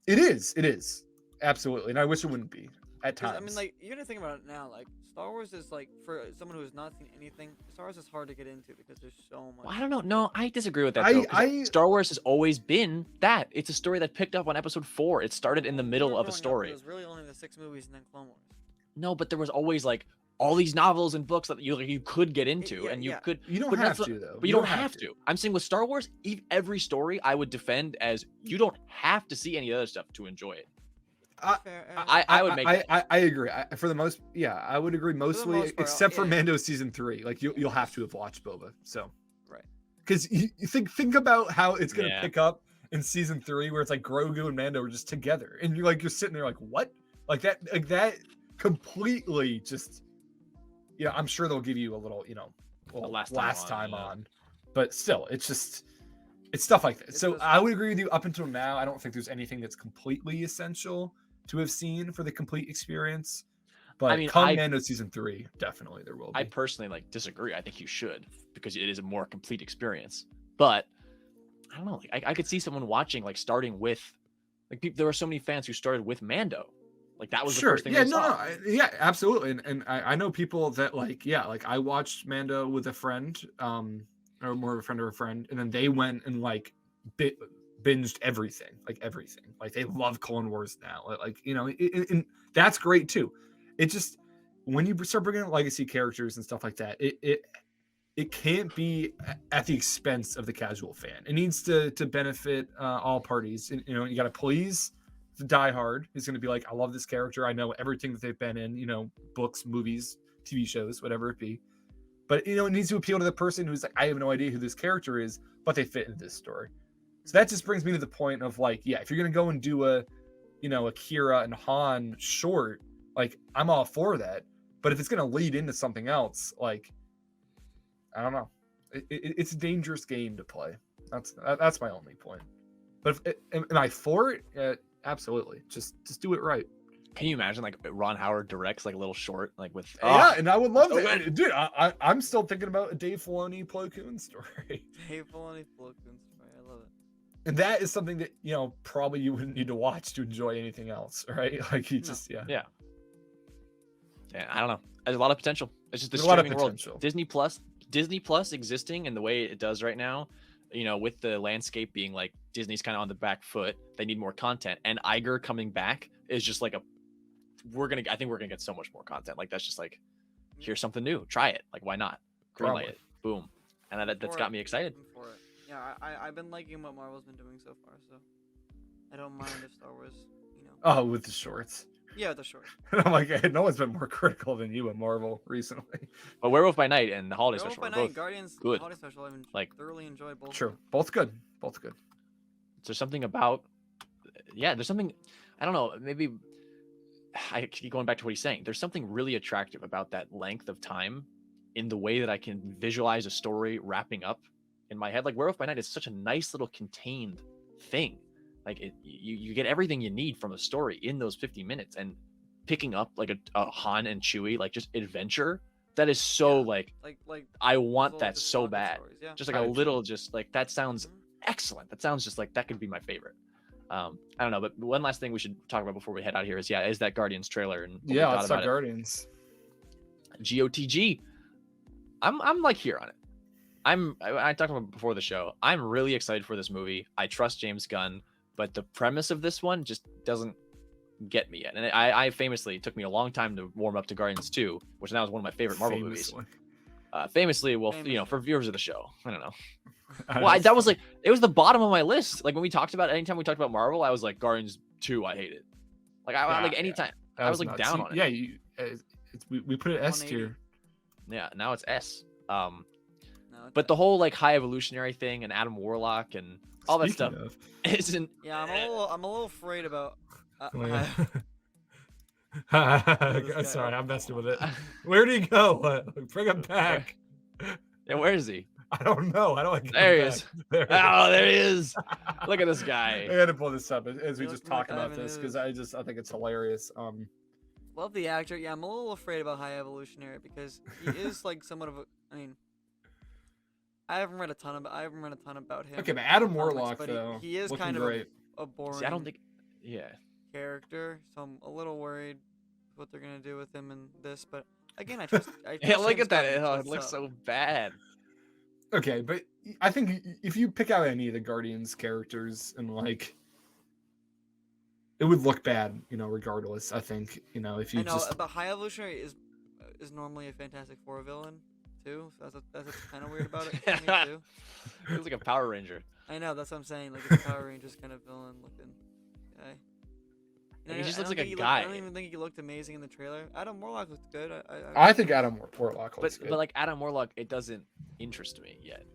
It is. Absolutely. And I wish it wouldn't be at times. I mean, like, you're gonna think about it now. Like, Star Wars is like, for someone who has not seen anything, Star Wars is hard to get into because there's so much. Well, I don't know. No, I disagree with that. Though, 'cause Star Wars has always been that. It's a story that picked up on episode 4. It started in the middle of a story. It was really only the 6 movies and then Clone Wars. No, but there was always like all these novels and books that you could get into, and you could. You don't but have that's to, though. But you don't have to. I'm saying with Star Wars, every story I would defend as you don't have to see any other stuff to enjoy it. I would make it. I agree. For the most, yeah, I would agree mostly, most part, except for yeah. Mando season 3. Like you'll have to have watched Boba. So Right. because you think about how it's gonna Yeah. pick up in season 3, where it's like Grogu and Mando are just together, and you're sitting there like, what? Like that completely just. Yeah, I'm sure they'll give you a little, last time on, but still, it's stuff like that. So I would agree with you. Up until now, I don't think there's anything that's completely essential to have seen for the complete experience. But I mean, come Mando season 3, definitely there will be. I personally disagree. I think you should, because it is a more complete experience. But I don't know. I could see someone watching starting with there were so many fans who started with Mando. That was the first thing they saw. Yeah, absolutely. And I know people that I watched Mando with a friend, or more of a friend of a friend, and then they went and binged everything. They love Clone Wars now. And that's great too. It just, when you start bringing in legacy characters and stuff like that, it can't be at the expense of the casual fan. It needs to benefit all parties. And, you got to please the diehard, who's going to be like, I love this character. I know everything that they've been in, books, movies, TV shows, whatever it be. But, it needs to appeal to the person who's like, I have no idea who this character is, but they fit into this story. So that just brings me to the point of if you're going to go and do a Kira and Han short, I'm all for that. But if it's going to lead into something else, I don't know. It's a dangerous game to play. That's my only point. But am I for it? Absolutely. Just do it right. Can you imagine Ron Howard directs a little short with? Yeah, and I would love that, dude. I'm still thinking about a Dave Filoni Plo Koon story. Dave Filoni Plo Koon story. I love it. And that is something that probably you wouldn't need to watch to enjoy anything else, right? Yeah. I don't know. There's a lot of potential. It's just the There's a lot of streaming world. potential. Disney Plus existing in the way it does right now, with the landscape being Disney's kind of on the back foot, they need more content, and Iger coming back is just I think we're gonna get so much more content. That's just here's something new, try it. Why not? Greenlight it, boom, and that's got me excited. For it. Yeah, I've been liking what Marvel's been doing so far, so I don't mind if Star Wars, Oh, with the shorts. Yeah, the short. I'm no one's been more critical than you at Marvel recently. But Werewolf by Night and the Holiday Werewolf Special by are Night, both Guardians, good. Holiday Special, I've thoroughly enjoyed both. Sure, both good. There's something about, there's something, I don't know, maybe I keep going back to what he's saying. There's something really attractive about that length of time in the way that I can visualize a story wrapping up in my head. Werewolf by Night is such a nice little contained thing. You get everything you need from a story in those 50 minutes, and picking up a Han and Chewie, just adventure. That is so I want that so bad. Stories, yeah. Just a little, that sounds excellent. That sounds just that could be my favorite. I don't know, but one last thing we should talk about before we head out here is that Guardians trailer, and let's talk Guardians. GOTG. I'm here on it. I talked about it before the show. I'm really excited for this movie. I trust James Gunn, but the premise of this one just doesn't get me yet. And I famously, it took me a long time to warm up to Guardians 2, which now is one of my favorite Marvel movies. Famously, for viewers of the show, I don't know. That was it was the bottom of my list. When we talked about, anytime we talked about Marvel, I was Guardians 2, I hate it. Anytime I was down on it. Yeah, we put it S tier. Yeah, now it's S. But the whole High Evolutionary thing and Adam Warlock and all that stuff isn't. Yeah, I'm a little afraid about. Sorry, I'm messing with it. Where'd he go? Bring him back. Yeah, where is he? I don't know. How do I get there he him is. There there he is. Look at this guy. I had to pull this up as we He just looks like talk about Ivan this, because is. I think it's hilarious. Love the actor. Yeah, I'm a little afraid about High Evolutionary because he is somewhat of a. I mean, I haven't read a ton about him. Okay, but Adam comics, Warlock but though, he is looking kind great. of a boring. See, I don't think. Yeah. Character, so I'm a little worried what they're gonna do with him in this. But again, I trust. Yeah, look James at that. Gunn, Oh, so it looks it's, so bad. Okay, but I think if you pick out any of the Guardians characters and it would look bad, regardless. I think, if you but High Evolutionary is normally a Fantastic Four villain too. So that's what's kind of weird about it for me too. He looks like a Power Ranger. I know, that's what I'm saying. It's a Power Rangers kind of villain looking guy. Like, he just I looks don't like a think he guy. I don't even think he looked amazing in the trailer. Adam Warlock looked good. I think Adam Warlock looks good. But like Adam Warlock, it doesn't interest me yet.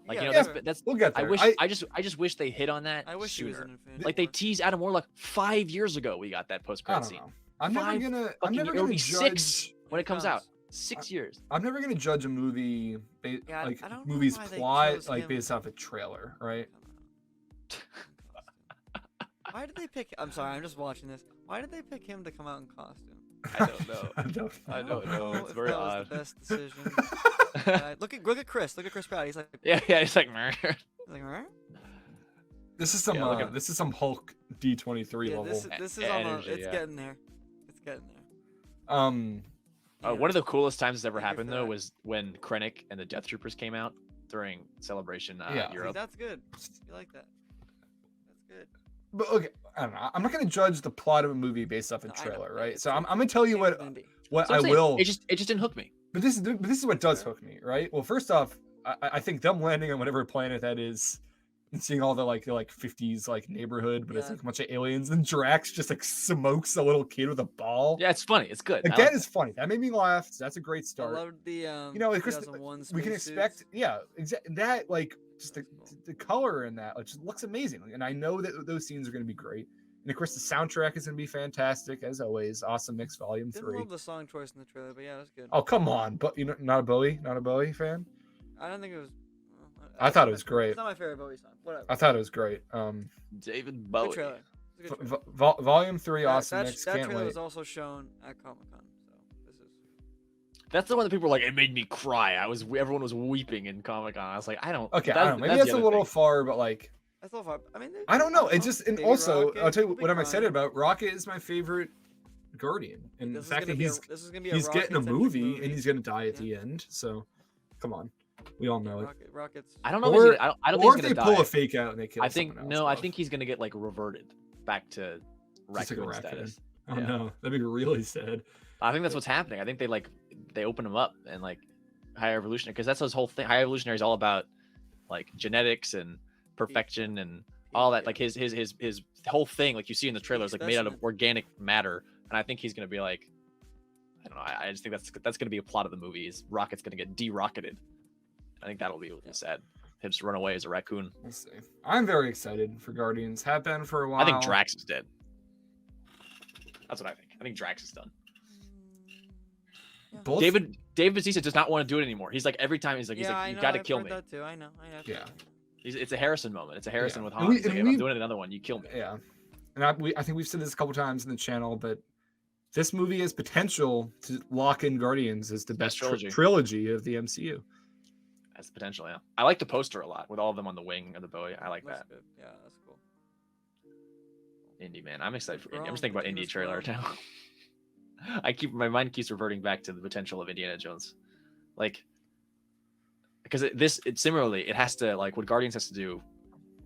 Like Yeah, you know, sure. that's We'll get I there. wish I just wish they hit on that I wish he was sooner. in Infinity Like they War. teased Adam Warlock 5 years ago. We got that post I credit don't scene. know. I'm never Five gonna Fucking, it'll judge. be 6 when it comes out. 6 years. I'm never gonna judge a movie Yeah, like I don't know movie's why they plot chose like him. based off a trailer, right? Why did they pick? I'm sorry, I'm just watching this. Why did they pick him to come out in costume? I don't know. I I don't know. It's if very that odd. was the best decision. Look at Chris. Look at Chris Pratt. He's like, Yeah, it's like, "Meh." he's like, "Huh?" This is some Yeah, look at- this is some Hulk D23 Yeah, level. this is on the. energy, It's yeah. getting there. It's getting there. Yeah. One of the coolest times that's ever Thank you happened for though that. was when Krennic and the Death Troopers came out during Celebration Yeah. See, Europe. that's good. You like that? That's good. But okay, I don't know. I'm not gonna judge the plot of a movie based off a No, I know, trailer, yeah, right? it's So I'm good. gonna tell you Same what with Indy. what So I'm I saying, will. It just didn't hook me. But this is what does Sure. hook me, right? Well, first off, I think them landing on whatever planet that is, and seeing all the like 50s like neighborhood, but it's Yeah. like a bunch of aliens, and Drax just like smokes a little kid with a ball. Yeah, it's funny. It's good. Like I that like is funny. That made me laugh. So that's a great I start. loved the You know, like, Chris, 2001 we can spacesuits. expect, yeah, that like just the color in that, like, just looks amazing. And I know that those scenes are going to be great. And of course, the soundtrack is going to be fantastic as always. Awesome Mix Volume Didn't 3. love the song choice in the trailer, but yeah, that's good. Oh come on, but you know, not a Bowie fan. I don't think it was. I thought it was great. It's not my favorite Bowie song. Whatever. I thought it was great. David Good Bowie. trailer. It's a good trailer. Volume 3, Awesome that, Mix. that Can't trailer wait. was also shown at Comic Con, so this is. That's the one that people were like, it made me cry. Everyone was weeping in Comic Con. I was like, I don't. Okay, I don't know. Maybe that's the a other little thing. far, but like, That's all far. I mean, I don't know. It know, just, and Baby also, Rocket, I'll tell you we'll be what I'm excited crying. about. Rocket is my favorite Guardian, and the This is fact gonna that be a- he's this is gonna be a he's getting a Rocket-centric movie and he's gonna die at the Yeah. end. So, come on, we all know it. Rockets. I don't know. Or- if he's gonna, I don't Or think if he's they gonna die. pull a fake out and they kill I think someone else no. I off. think he's gonna get like reverted back to Just like a raccoon raccoon. status. Oh Yeah. no, that'd be really sad. I think that's what's happening. I think they open him up and like High Evolutionary, because that's his whole thing. High Evolutionary is all about like genetics and perfection and all that. Like his whole thing, like you see in the trailer, is like made out of Specimen. organic matter. And I think he's gonna be like, I don't know. I just think that's gonna be a plot of the movie. Is Rocket's gonna get de-rocketed? I think that'll be sad. Him just run away as a raccoon. We'll see. I'm very excited for Guardians. Have been for a while. I think Drax is dead. That's what I think. I think Drax is done. Both- David Bautista does not want to do it anymore. He's like every time he's like Yeah, I you know, got to I've kill heard me. That too. I know. Yeah. It's a Harrison moment. It's a Harrison Yeah. with And Han. we- He's like, and if I'm we- doing it another one, you kill me. Yeah, and I think we've said this a couple times in the channel, but this movie has potential to lock in Guardians as the best trilogy of the MCU. That's the potential. Yeah, I like the poster a lot with all of them on the wing of the Bowie. I like That's that. good. Yeah, that's cool. Indie man, I'm excited for Indie. I'm Grown, just thinking about the team Indie is trailer grown. now. My mind keeps reverting back to the potential of Indiana Jones, like because similarly it has to like what Guardians has to do.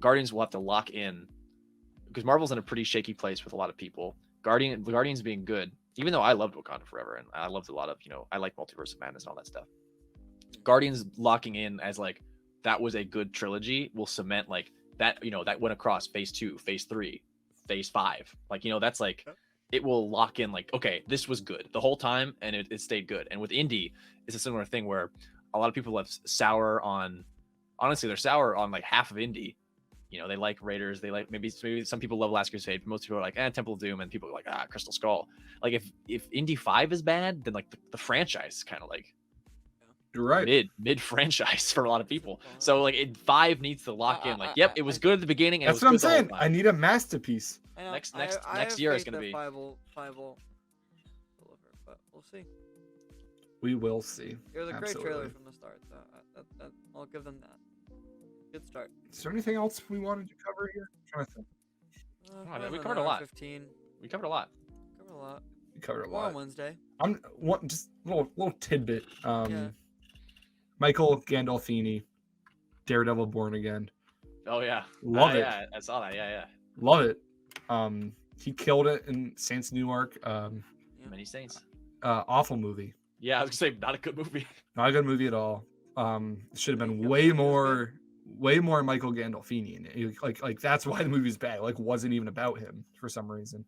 Guardians will have to lock in because Marvel's in a pretty shaky place with a lot of people. Guardians being good, even though I loved Wakanda Forever and I loved a lot of I like Multiverse of Madness and all that stuff. Guardians locking in as like that was a good trilogy will cement like that that went across phase 2, phase 3, phase 5. Like that's like it will lock in like okay, this was good the whole time and it stayed good. And with Indie, it's a similar thing where a lot of people have sour on they're sour on like half of Indie. They like Raiders, they like maybe some people love Last Crusade, but most people are like Temple of Doom, and people are like Crystal Skull. Like if Indie 5 is bad, then like the franchise is kind of like You're right. mid franchise for a lot of people. So like 5 needs to lock in. Like, yep, it was good at the beginning. And That's it what I'm was good the whole saying. time. I need a masterpiece. I know, Next I next have year is faith gonna that be- Five will deliver, but we'll see. We will see. It was a great trailer Absolutely. from the start, so I'll give them that. Good start. Is there anything else we wanted to cover here? I'm trying to think. man, we An covered a hour lot. 15. We covered a lot. Covered a lot. We covered a More on lot. Wednesday. I'm just little tidbit. Yeah. Michael Gandolfini, Daredevil Born Again. Oh yeah. Love it. Yeah, I saw that. Yeah. Love it. He killed it in Saints Newark. Many Saints. Awful movie. Yeah, I was gonna say not a good movie. Not a good movie at all. Should have been Gandolfini way was more Michael Gandolfini in it. Like that's why the movie's bad. Like wasn't even about him for some reason.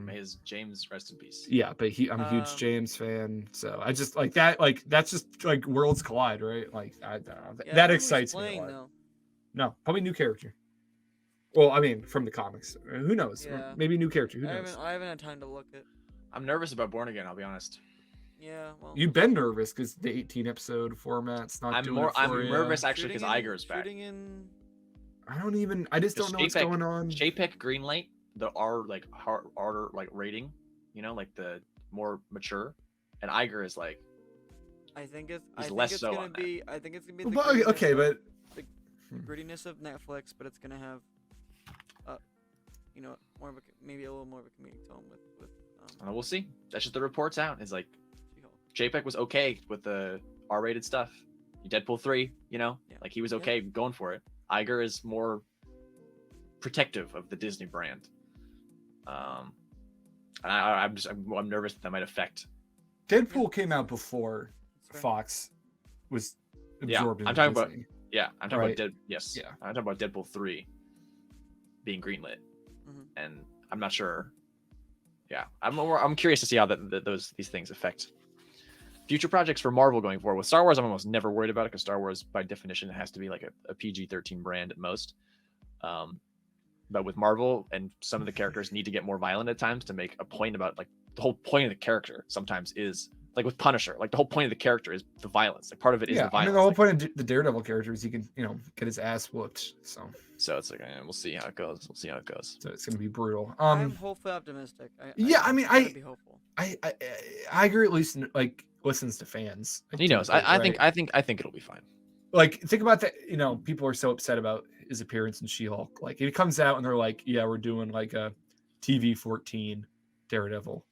May his James rest in peace. Yeah, but I'm a huge James fan, so I just like that. Like that's just like worlds collide, right? Like I don't know. Yeah, That who's excites me a playing, lot. though? No, probably new character. Well, I mean, from the comics. Who knows? Yeah. Maybe new character. Who I knows? haven't had time to look at. I'm nervous about Born Again. I'll be honest. Yeah, well. You've been nervous because the 18 episode format's not doing it for I'm you. nervous actually because Shooting in- Iger's back. shooting in. I just don't know what's going on. JPEG Greenlight, the R like harder like rating, you know, like the more mature, and Iger is like I think it's. He's I think less it's so gonna on that. be. I think it's gonna be. The But, grittiness okay, of- but the grittiness of Netflix, but it's gonna have, more of a maybe a little more of a comedic tone with. we'll see. That's just the reports out. It's like She-Hulk. JPEG was okay with the R-rated stuff. Deadpool 3, Yeah. like he was okay going for it. Iger is more protective of the Disney brand. And I'm nervous that might affect. Deadpool came out before That's fair. Fox was Yeah, absorbed I'm into talking about- Disney. Yeah, I'm talking Right. about Yes. Yeah. I'm talking about Deadpool 3 being greenlit, Mhm. and I'm not sure. Yeah, I'm curious to see how these things affect future projects for Marvel going forward. With Star Wars, I'm almost never worried about it because Star Wars, by definition, has to be like a PG-13 brand at most. But with Marvel, and some of the characters need to get more violent at times to make a point about, like, the whole point of the character sometimes is like with Punisher, like the whole point of the character is the violence. Like part of it is the Yeah, I violence. mean the whole Like, point of the Daredevil character is he can, get his ass whooped. So it's like, we'll see how it goes. We'll see how it goes. it's gonna be brutal. I'm hopefully optimistic. yeah, I mean, gotta be hopeful. I agree. At least like listens to fans. Like, He knows. right? I think it'll be fine. Like think about that. People are so upset about his appearance in She-Hulk. Like if he comes out and they're like, yeah, we're doing like a TV-14 Daredevil,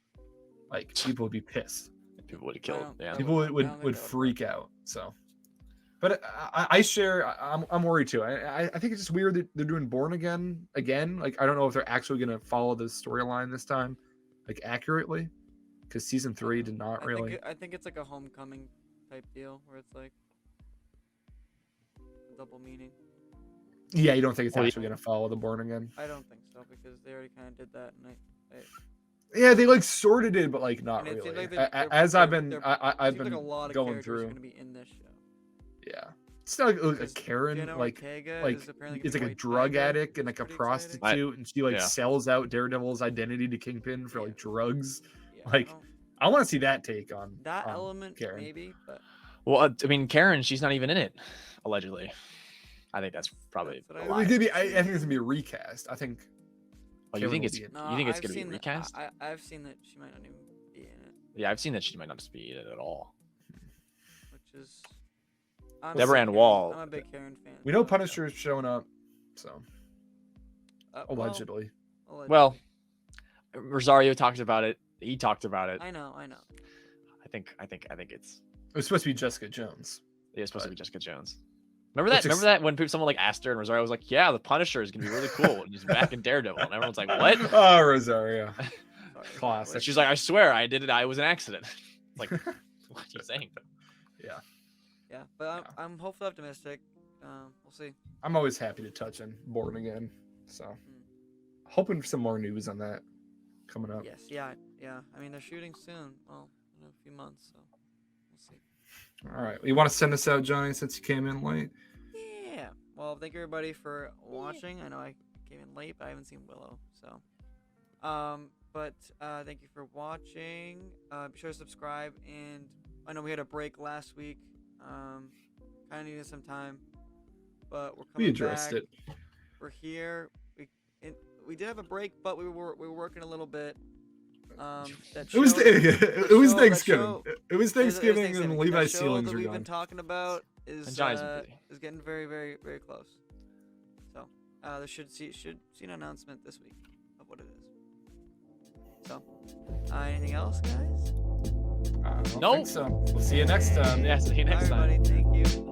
like people would be pissed. People would have killed. Yeah. People would freak out. So, but I share. I'm worried too. I think it's just weird that they're doing Born Again. Like I don't know if they're actually gonna follow the storyline this time, like accurately, because season 3 did not really. I think it's like a homecoming type deal where it's like a double meaning. Yeah, you don't think it's Well, actually gonna follow the Born Again? I don't think so because they already kind of did that, and Yeah, they like sort of did, but like not and it seems really. like they're- As they're- I've been, they're- I've seems been like a lot of going characters through. are gonna be in this show. Yeah, it's not like a Because Karen, Jenna like Ortega like is apparently it's gonna like be a White drug Tiger, addict and like a pretty exciting. prostitute, and she like Yeah. sells out Daredevil's identity to Kingpin for Yeah. like drugs. Yeah, Like, I want to see that take on that on element Karen. maybe, but Well, I mean, Karen, she's not even in it, allegedly. I think that's probably That's what a I lie. It could be, I think it's gonna be a recast. I think. Oh, you Karen think will it's be in it. no, you think it's I've gonna be seen that- recast? I've seen that she might not even be in it, Yeah, I've seen that she might not be in it at all. which is. I'm Deborah a Ann Karen- Wall- I'm a big Karen fan. We know so, Punisher is showing up, so well, allegedly. allegedly. Well, Rosario talked about it. He talked about it. I know. I think it's It was supposed to be Jessica Jones. supposed to But- be Jessica Jones. Remember that? It's Remember that when someone like asked her and Rosario was like, "Yeah, the Punisher is gonna be really cool and he's back in Daredevil," and everyone's like, "What?" Oh, Rosario. Sorry. Classic. And she's like, "I swear, I did it. I was an accident." It's like, what are you saying? Yeah, but I'm hopefully optimistic. We'll see. I'm always happy to touch on Born Again, so hoping for some more news on that coming up. Yes. Yeah. I mean, they're shooting soon. Well, in a few months, so we'll see. All right, you want to send us out, Johnny, since you came in late? Yeah. Well, thank you everybody for watching. I know I came in late, but I haven't seen Willow, so. But thank you for watching. Be sure to subscribe, and I know we had a break last week. Kind of needed some time, but we're coming We addressed back. it. We're here. We did have a break, but we were working a little bit. That It was show- it was show- that Thanksgiving. show- It was it was Thanksgiving, Thanksgiving. and That Levi's show ceilings that are we've gone. been talking about is And Johnny's been busy. is getting very, very, very close. So there should see an announcement this week of what it is. So anything else, guys? I don't Nope. think so. We'll see you next time. Yeah, see you Bye, next time. everybody. Thank you.